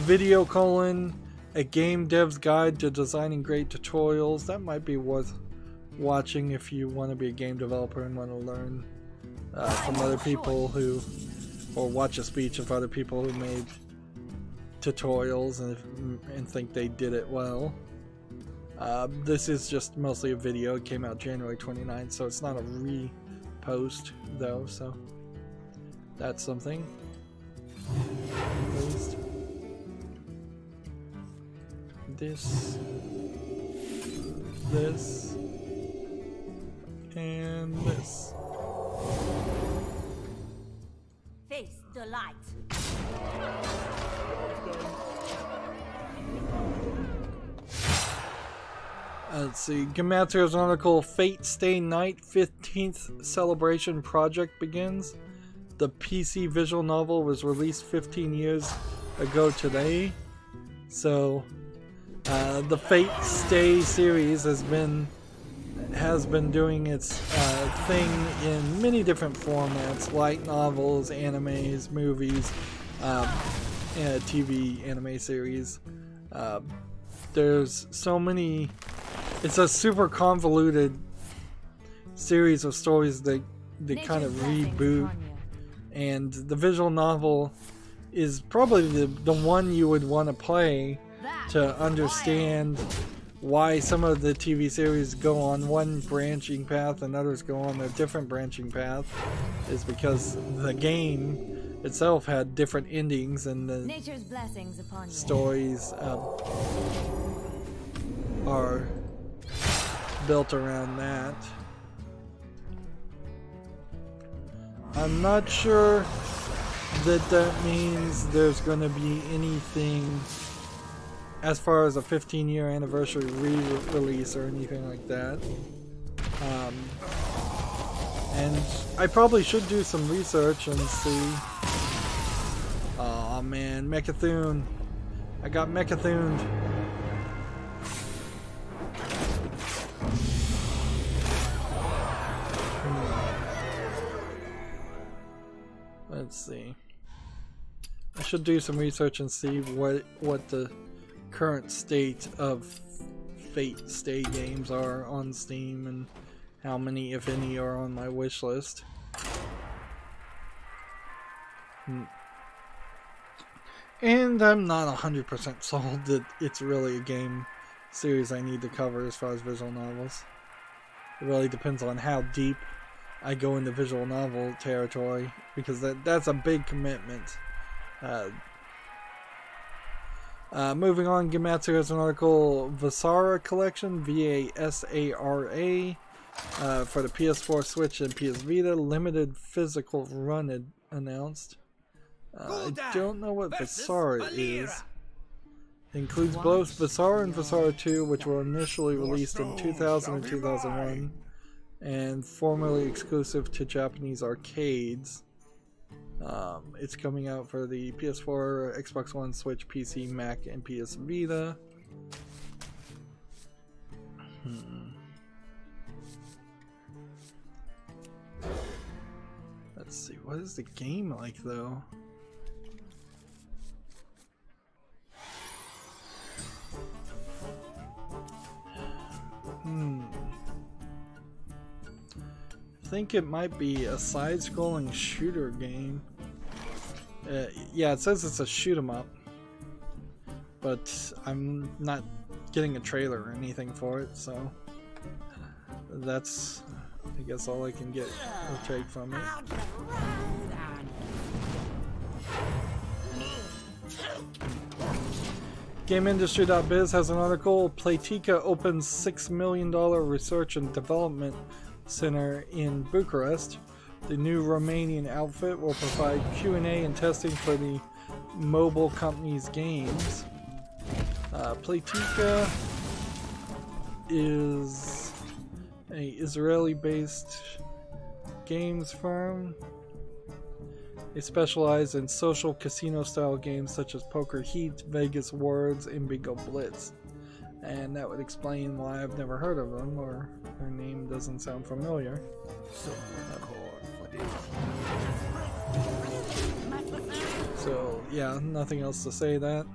video : a game dev's guide to designing great tutorials. That might be worth watching if you want to be a game developer and want to learn from other people who, or watch a speech of other people who made tutorials and think they did it well. This is just mostly a video. It came out January 29th, so it's not a repost though, so that's something. At least. This, and this. Face the light. Let's see. Gematsu's article, Fate Stay Night 15th Celebration Project begins. The PC visual novel was released 15 years ago today. So, the Fate Stay series has been doing its thing in many different formats: light novels, animes, movies, TV anime series. There's so many. It's a super convoluted series of stories that they kind of reboot, and the visual novel is probably the one you would want to play to understand why some of the TV series go on one branching path and others go on a different branching path, is because the game itself had different endings and the Nature's blessings upon you. Stories are built around that. I'm not sure that means there's going to be anything as far as a 15-year anniversary re-release or anything like that. And I probably should do some research and see. Oh man, Mechathune. I got Mechathuned. Let's see. I should do some research and see what the current state of Fate Stay games are on Steam and how many, if any, are on my wish list. And I'm not 100% sold that it's really a game series I need to cover as far as visual novels. It really depends on how deep I go into visual novel territory, because that's a big commitment. Moving on, Gematsu has an article, Vasara Collection, V-A-S-A-R-A, for the PS4, Switch, and PS Vita. Limited physical run announced. I don't know what Vasara is. It includes both Vasara and Vasara 2, which were initially released in 2000 and 2001, and formerly exclusive to Japanese arcades. It's coming out for the PS4, Xbox One, Switch, PC, Mac, and PS Vita. Let's see, what is the game like though? I think it might be a side-scrolling shooter game. Yeah, it says it's a shoot 'em up, but I'm not getting a trailer or anything for it, so that's, I guess, all I can get or take from it. GameIndustry.biz has an article, Playtika opens $6 million research and development center in Bucharest. The new Romanian outfit will provide Q&A and testing for the mobile company's games. Playtika is an Israeli-based games firm. They specialize in social casino-style games such as Poker Heat, Vegas Words, and Bingo Blitz. And that would explain why I've never heard of them, or their name doesn't sound familiar. So yeah, nothing else to say that.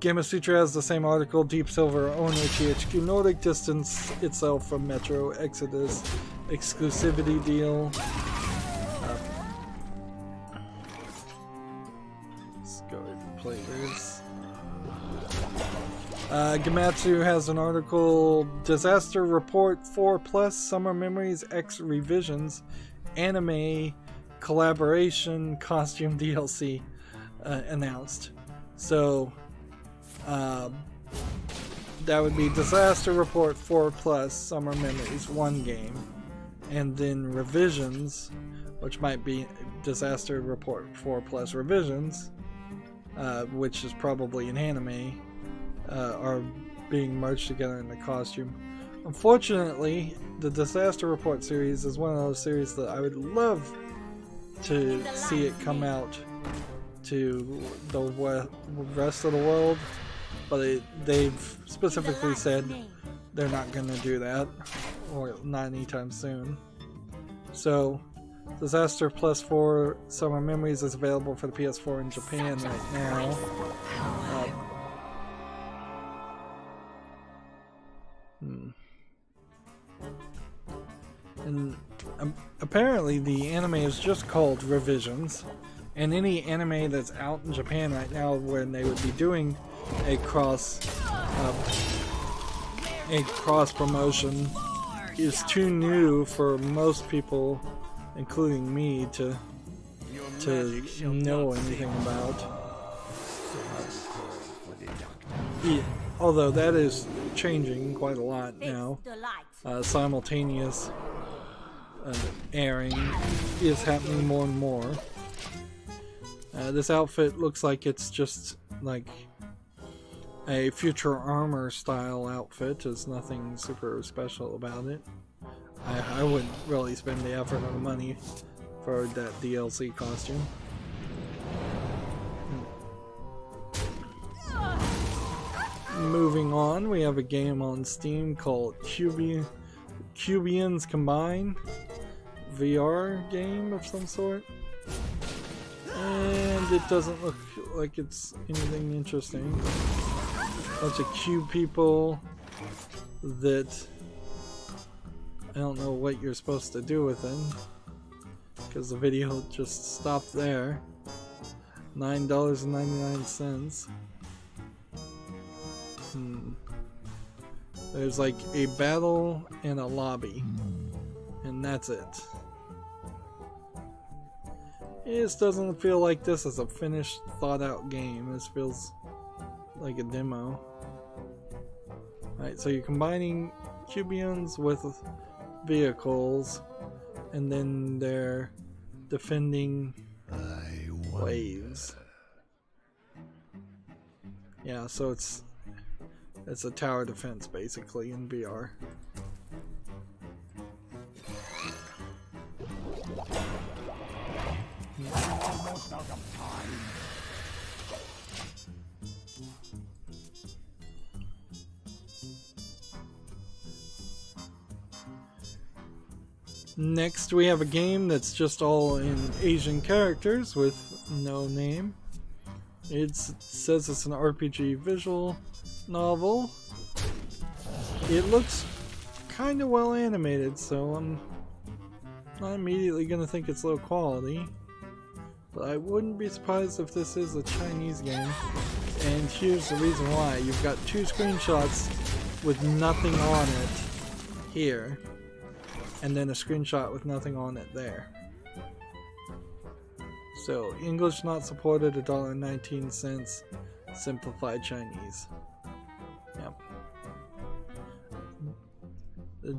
Gamasutra has the same article, Deep Silver owner THQ Nordic distance itself from Metro Exodus exclusivity deal. Let's go ahead and play this. Gematsu has an article, Disaster Report 4+ Summer Memories X Revisions Anime Collaboration Costume DLC announced. So that would be Disaster Report 4+ Summer Memories, one game, and then Revisions, which might be Disaster Report 4+ Revisions, which is probably an anime, are being merged together in the costume. Unfortunately, the Disaster Report series is one of those series that I would love to see it come out to the rest of the world, but they've specifically said they're not going to do that, or not anytime soon. So, Disaster Plus 4 Summer Memories is available for the PS4 in Japan right now. And apparently the anime is just called Revisions, and any anime that's out in Japan right now when they would be doing a cross promotion is too new for most people, including me, to know anything about. Although that is changing quite a lot now. Simultaneous airing is happening more and more. This outfit looks like it's just like a Future Armor style outfit. There's nothing super special about it. I wouldn't really spend the effort or the money for that DLC costume. Moving on, we have a game on Steam called Cubians Combine, VR game of some sort, and it doesn't look like it's anything interesting. Bunch of cube people that I don't know what you're supposed to do with them, because the video just stopped there. $9.99. There's like a battle and a lobby, and that's it. It doesn't feel like this is a finished, thought out game. This feels like a demo. Alright, so you're combining Cubians with vehicles, and then they're defending waves. Yeah, so it's a tower defense basically in VR. Almost out of time. Next we have a game that's just all in Asian characters with no name. It says it's an RPG visual novel. It looks kind of well animated, so I'm not immediately gonna think it's low quality, but I wouldn't be surprised if this is a Chinese game. And here's the reason why. You've got two screenshots with nothing on it here, and then a screenshot with nothing on it there. So English not supported, $1.19, simplified Chinese. Yep. A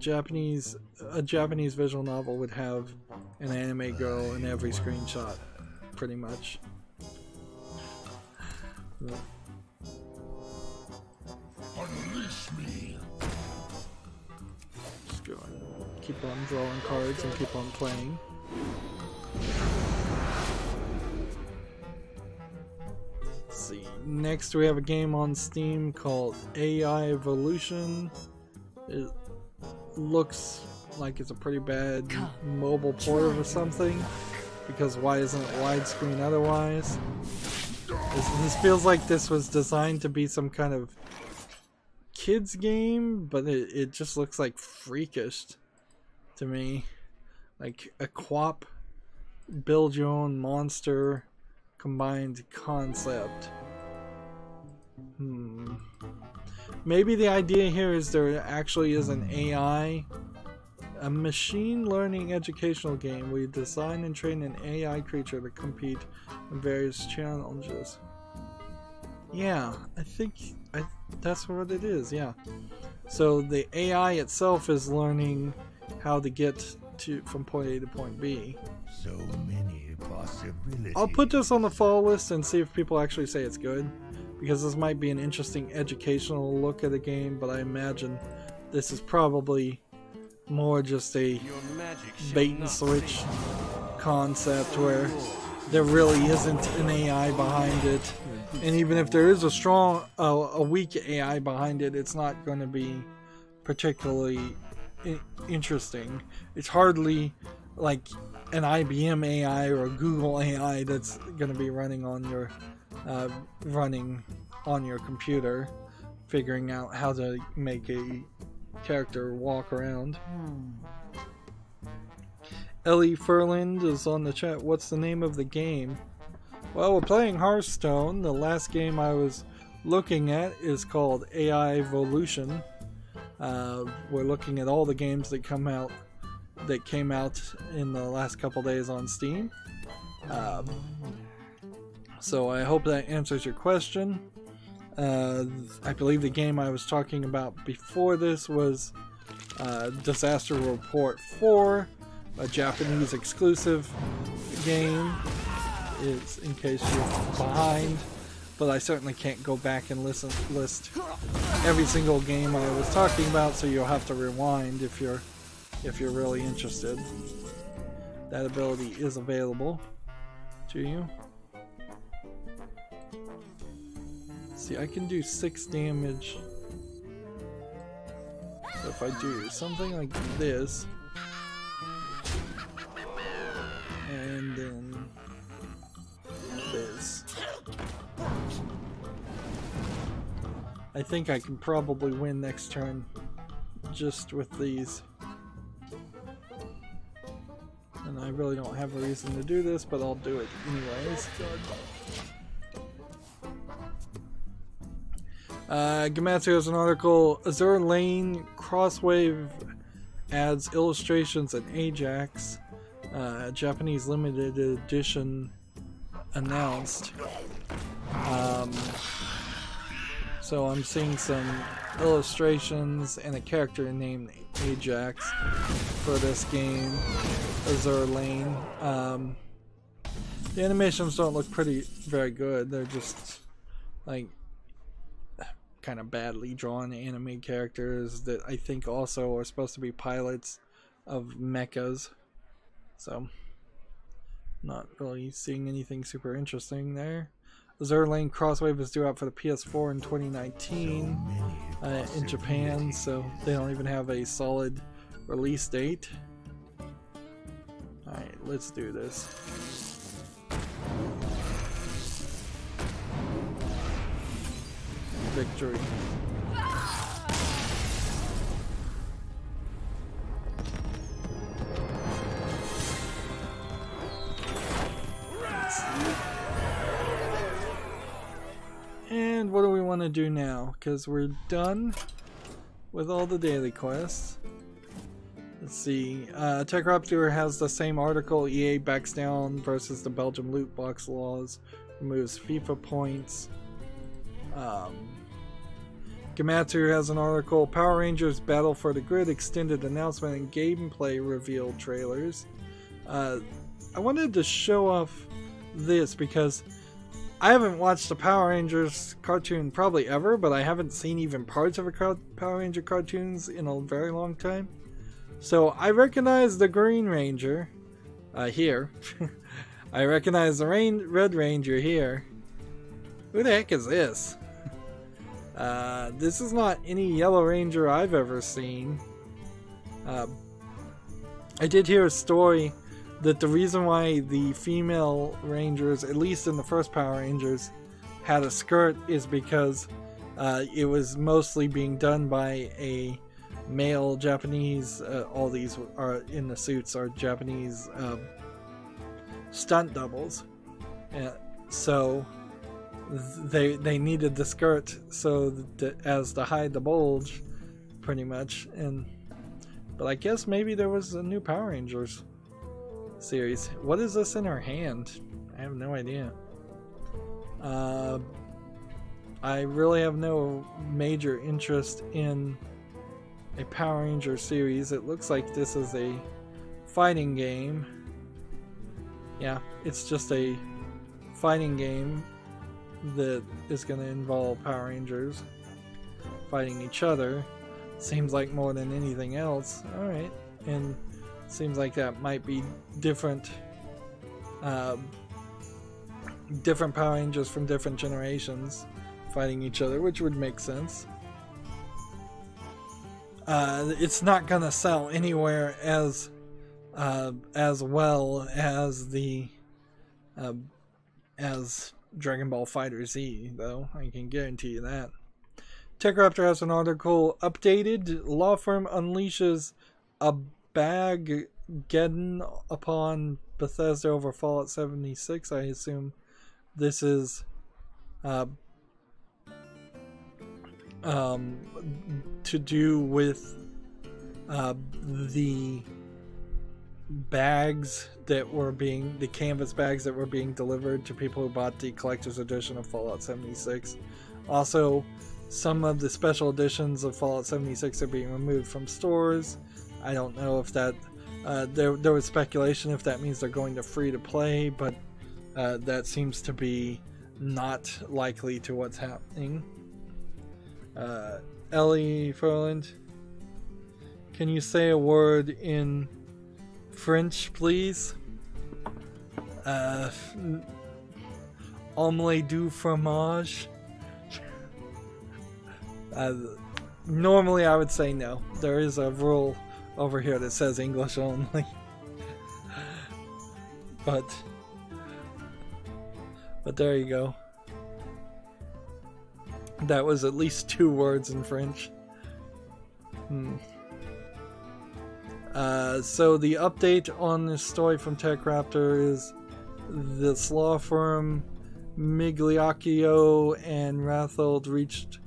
Japanese visual novel would have an anime girl in every screenshot, pretty much. Unleash me. Just go and keep on drawing cards and keep on playing. Let's see. Next we have a game on Steam called AI Evolution. It looks like it's a pretty bad mobile port or something, because why isn't it widescreen otherwise? This feels like this was designed to be some kind of kids game, but it just looks like freakish to me. Like a co-op, build your own monster combined concept. Maybe the idea here is there actually is an AI, a machine learning educational game where you design and train an AI creature to compete in various challenges. Yeah, I think that's what it is, yeah. So the AI itself is learning how to get from point A to point B. So many possibilities. I'll put this on the fall list and see if people actually say it's good, because this might be an interesting educational look at a game, but I imagine this is probably more just a bait and switch concept where there really isn't an AI behind it, and even if there is a weak AI behind it, it's not going to be particularly interesting. It's hardly like an IBM AI or a Google AI that's going to be running on your computer, figuring out how to make a character walk around. Ellie Furland is on the chat. What's the name of the game? Well, we're playing Hearthstone. The last game I was looking at is called AI Evolution. We're looking at all the games that came out in the last couple days on Steam. So I hope that answers your question. I believe the game I was talking about before this was Disaster Report 4, a Japanese exclusive game. It's in case you're behind, but I certainly can't go back and list every single game I was talking about, so you'll have to rewind if you're if you're really interested. That ability is available to you. See, I can do 6 damage. So if I do something like this, and then this, I think I can probably win next turn just with these. And I really don't have a reason to do this, but I'll do it anyways. Gamatsu has an article, Azure Lane Crosswave adds illustrations and Ajax. Japanese limited edition announced. So I'm seeing some illustrations and a character named Ajax for this game, Azure Lane. The animations don't look very good. They're just like kind of badly drawn anime characters that I think also are supposed to be pilots of mechas. So not really seeing anything super interesting there. Azure Lane Crosswave is due out for the PS4 in 2019 in Japan, so they don't even have a solid release date. Alright, let's do this. Victory. And what do we want to do now? Because we're done with all the daily quests. Let's see. TechRaptor has the same article. EA backs down versus the Belgium loot box laws. Removes FIFA points. Gamatsu has an article. Power Rangers Battle for the Grid extended announcement and gameplay reveal trailers. I wanted to show off this because I haven't watched a Power Rangers cartoon probably ever, but I haven't seen even parts of a Power Ranger cartoons in a very long time. So I recognize the Green Ranger here. I recognize the Red Ranger here. Who the heck is this? This is not any Yellow Ranger I've ever seen. I did hear a story that the reason why the female Rangers, at least in the first Power Rangers, had a skirt is because it was mostly being done by a male Japanese, all these are in the suits are Japanese stunt doubles. So they needed the skirt so that, as to hide the bulge, pretty much. But I guess maybe there was a new Power Rangers series. What is this in her hand? I have no idea. I really have no major interest in a Power Ranger series. It looks like this is a fighting game. Yeah, it's just a fighting game that is going to involve Power Rangers fighting each other. Seems like more than anything else. Alright, and seems like that might be different different Power Rangers from different generations fighting each other, which would make sense. It's not gonna sell anywhere as well as the as Dragon Ball FighterZ, though. I can guarantee you that. TechRaptor has an article. Updated. Law firm unleashes a Baggeddon upon Bethesda over Fallout 76. I assume this is to do with the bags that were the canvas bags that were being delivered to people who bought the collector's edition of Fallout 76. Also, some of the special editions of Fallout 76 are being removed from stores. I don't know if that there was speculation if that means they're going to free to play, but that seems to be not likely to what's happening. Ellie Ferland. Can you say a word in French, please? Omelette du fromage. Normally I would say no. There is a rule over here that says English only. But there you go. That was at least 2 words in French. So the update on this story from TechRaptor is this law firm Migliaccio and Rathold reached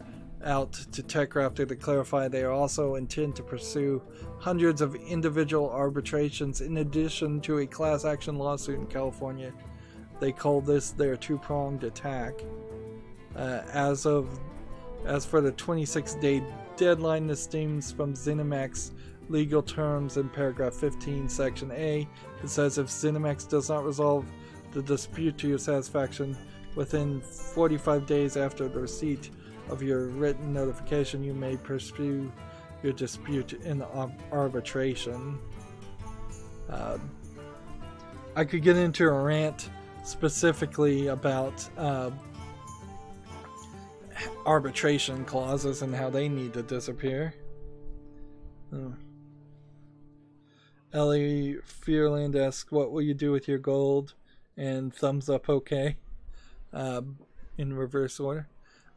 out to TechRaptor to clarify they also intend to pursue hundreds of individual arbitrations in addition to a class action lawsuit in California. They call this their two-pronged attack. As for the 26-day deadline, this stems from ZeniMax legal terms in paragraph 15, section A. It says if ZeniMax does not resolve the dispute to your satisfaction within 45 days after the receipt of your written notification, you may pursue your dispute in arbitration. I could get into a rant specifically about arbitration clauses and how they need to disappear. Ellie Fearland asks, what will you do with your gold? And thumbs up okay. In reverse order.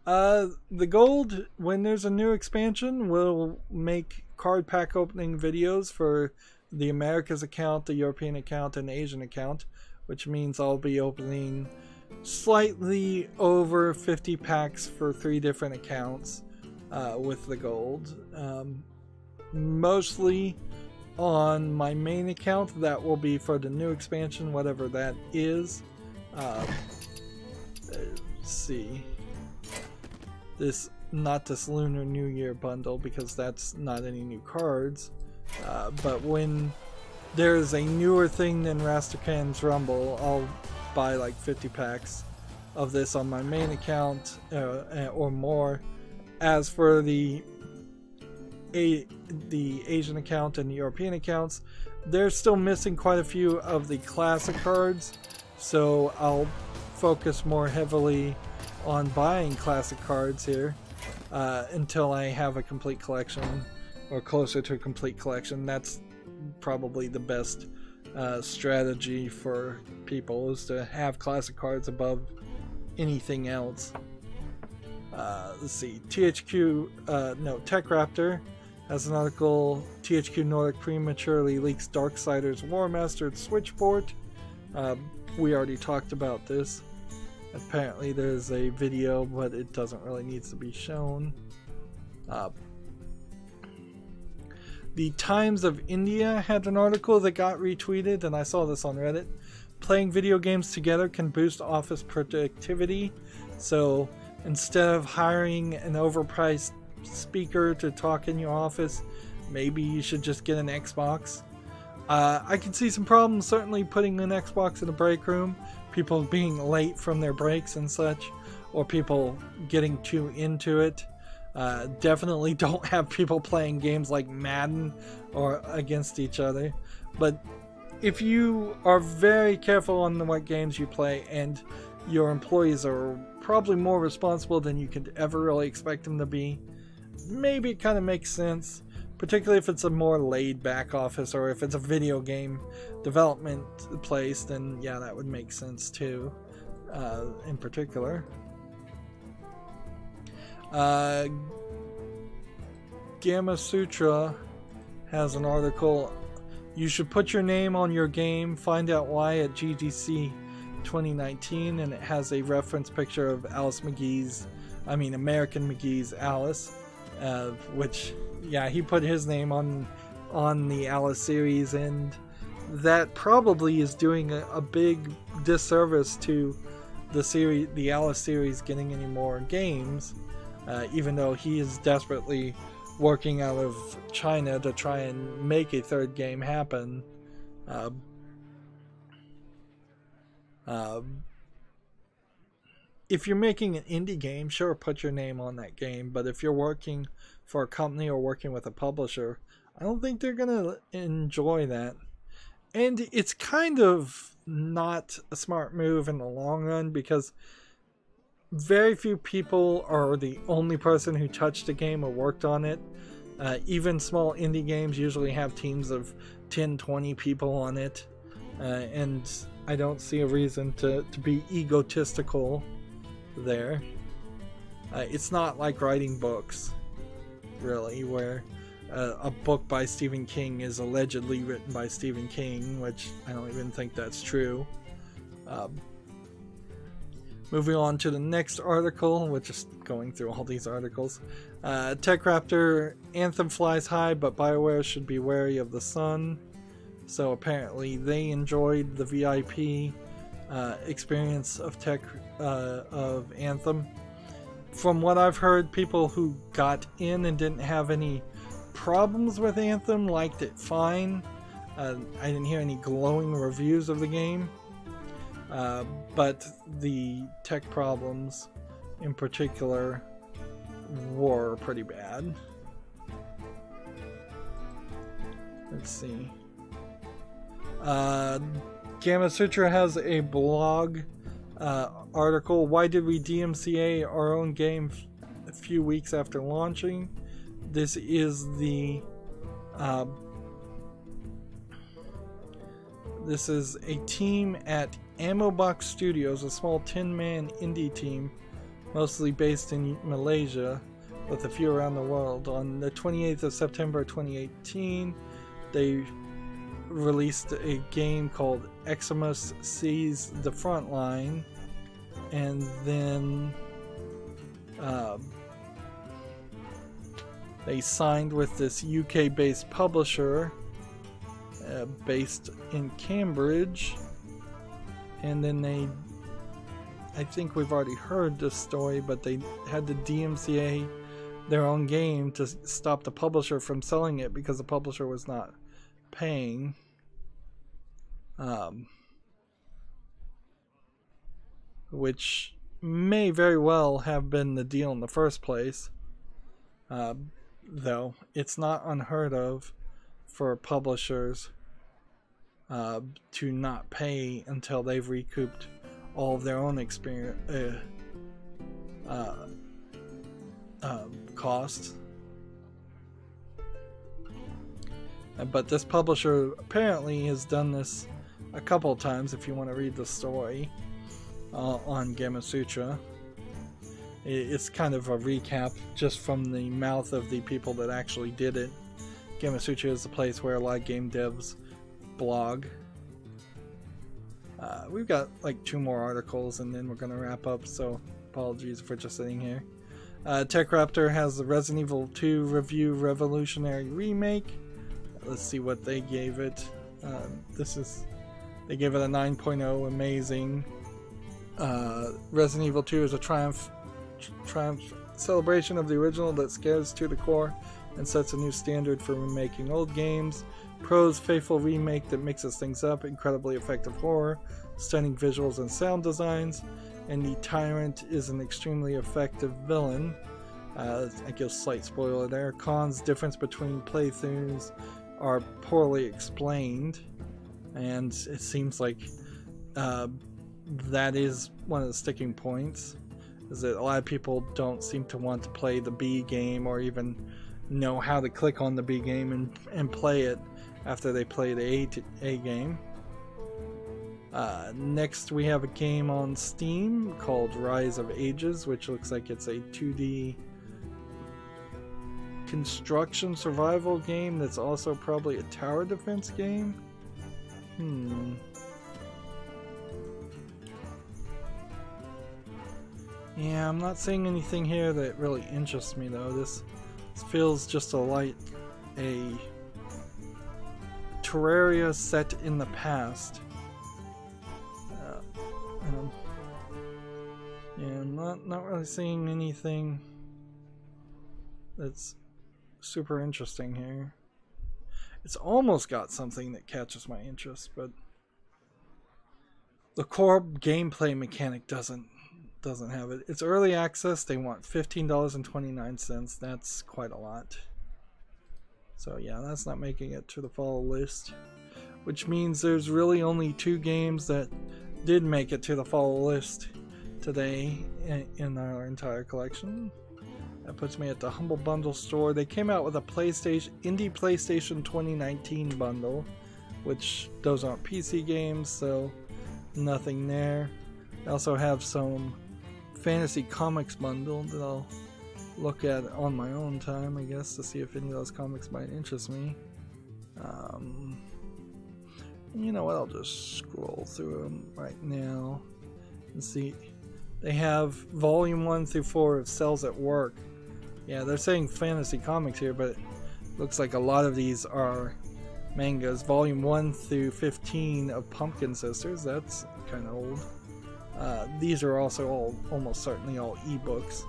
The gold, when there's a new expansion, will make card pack opening videos for the Americas account, the European account, and the Asian account, which means I'll be opening slightly over 50 packs for 3 different accounts with the gold. Mostly on my main account, that will be for the new expansion, whatever that is. Let's see. Not this Lunar New Year bundle, because that's not any new cards. But when there's a newer thing than Rastakhan's Rumble, I'll buy like 50 packs of this on my main account or more. As for the Asian account and the European accounts, they're still missing quite a few of the classic cards, so I'll focus more heavily on buying classic cards here until I have a complete collection, or closer to a complete collection. That's probably the best strategy for people, is to have classic cards above anything else. Let's see, TechRaptor has an article, THQ Nordic prematurely leaks Darksiders War Mastered Switchboard. We already talked about this. Apparently there's a video, but it doesn't really need to be shown. The Times of India had an article that got retweeted, and I saw this on Reddit. Playing video games together can boost office productivity. So instead of hiring an overpriced speaker to talk in your office, maybe you should just get an Xbox. I can see some problems certainly putting an Xbox in a break room, people being late from their breaks and such, or people getting too into it. Definitely don't have people playing games like Madden or against each other. But if you are very careful on what games you play, and your employees are probably more responsible than you could ever really expect them to be, maybe it kind of makes sense. Particularly if it's a more laid-back office, or if it's a video game development place, then yeah, that would make sense too, in particular. Gamma Sutra has an article, you should put your name on your game, find out why at GDC 2019, and it has a reference picture of American McGee's Alice, which, yeah, he put his name on the Alice series, and that probably is doing a big disservice to the Alice series getting any more games, even though he is desperately working out of China to try and make a 3rd game happen. If you're making an indie game, sure, put your name on that game, but if you're working for a company or working with a publisher, I don't think they're gonna enjoy that. And it's kind of not a smart move in the long run, because very few people are the only person who touched a game or worked on it. Even small indie games usually have teams of 10, 20 people on it. And I don't see a reason to be egotistical there. It's not like writing books, really, where a book by Stephen King is allegedly written by Stephen King, which I don't even think that's true. Moving on to the next article, we're just going through all these articles. TechRaptor, Anthem flies high, but BioWare should be wary of the sun. So apparently they enjoyed the VIP experience of of Anthem. From what I've heard, people who got in and didn't have any problems with Anthem liked it fine. I didn't hear any glowing reviews of the game. But the tech problems in particular were pretty bad. Let's see. Gamma Sutra has a blog article. Why did we DMCA our own game a few weeks after launching? This is the this is a team at Ammo Box Studios, a small 10-man indie team, mostly based in Malaysia, with a few around the world. On the 28th of September 2018, they released a game called Eximus Sees the Frontline, and then they signed with this UK-based publisher based in Cambridge, and then I think we've already heard this story, but they had to DMCA their own game to stop the publisher from selling it because the publisher was not paying. Which may very well have been the deal in the first place, though it's not unheard of for publishers to not pay until they've recouped all of their own costs. But this publisher apparently has done this a couple times, if you want to read the story on Gamma Sutra. It's kind of a recap just from the mouth of the people that actually did it. Gamma Sutra is the place where a lot of game devs blog. We've got like 2 more articles and then we're going to wrap up, so apologies for just sitting here. TechRaptor has the Resident Evil 2 Review Revolutionary Remake. Let's see what they gave it. They gave it a 9.0, amazing. Resident Evil 2 is a triumph celebration of the original that scares to the core and sets a new standard for remaking old games. Pro's faithful remake that mixes things up, incredibly effective horror, stunning visuals and sound designs, and the Tyrant is an extremely effective villain. I guess slight spoiler there. Cons difference between playthroughs are poorly explained, and it seems like that is one of the sticking points, is that a lot of people don't seem to want to play the B game or even know how to click on the B game and play it after they play the A game. Next we have a game on Steam called Rise of Ages, which looks like it's a 2D construction survival game that's also probably a tower defense game. Yeah, I'm not seeing anything here that really interests me though. This feels just like a Terraria set in the past. And not really seeing anything that's super interesting here. It's almost got something that catches my interest, but the core gameplay mechanic doesn't have it. It's early access. They want $15.29. That's quite a lot. So yeah, that's not making it to the fall list, which means there's really only 2 games that did make it to the fall list today in our entire collection. That puts me at the Humble Bundle store. They came out with a Indie PlayStation 2019 bundle, which those aren't PC games, so nothing there. They also have some Fantasy Comics bundle that I'll look at on my own time, I guess, to see if any of those comics might interest me. You know what, I'll just scroll through them right now and see. They have Volume 1 through 4 of Cells at Work. Yeah, they're saying Fantasy Comics here, but it looks like a lot of these are mangas. Volume 1 through 15 of Pumpkin Sisters, that's kind of old. These are also almost certainly all ebooks,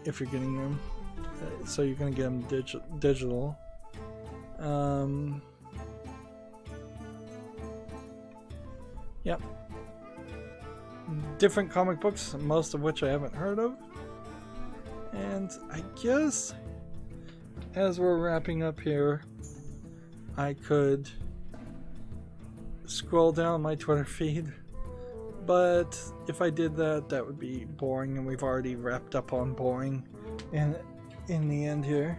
if you're getting them. So you're going to get them digital. Yep. Different comic books, most of which I haven't heard of. And I guess as we're wrapping up here, I could scroll down my Twitter feed, but if I did that, that would be boring, and we've already wrapped up on boring in the end here.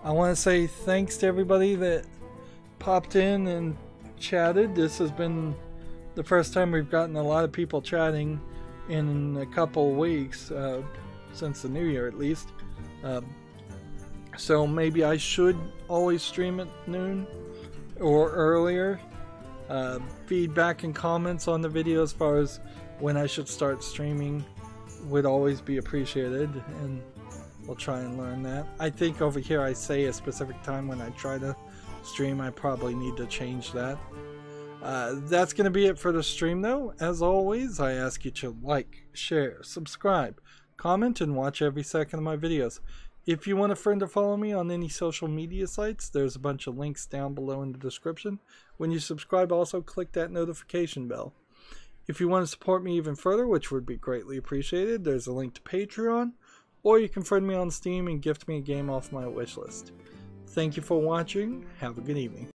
I want to say thanks to everybody that popped in and chatted. This has been the first time we've gotten a lot of people chatting in a couple weeks, since the new year at least. So maybe I should always stream at noon or earlier. Feedback and comments on the video as far as when I should start streaming would always be appreciated, and we'll try and learn that. I think over here I say a specific time when I try to stream. I probably need to change that. That's going to be it for the stream though. As always, I ask you to like, share, subscribe, comment, and watch every second of my videos. If you want a friend to follow me on any social media sites, there's a bunch of links down below in the description. When you subscribe, also click that notification bell. If you want to support me even further, which would be greatly appreciated, there's a link to Patreon, or you can friend me on Steam and gift me a game off my wishlist. Thank you for watching. Have a good evening.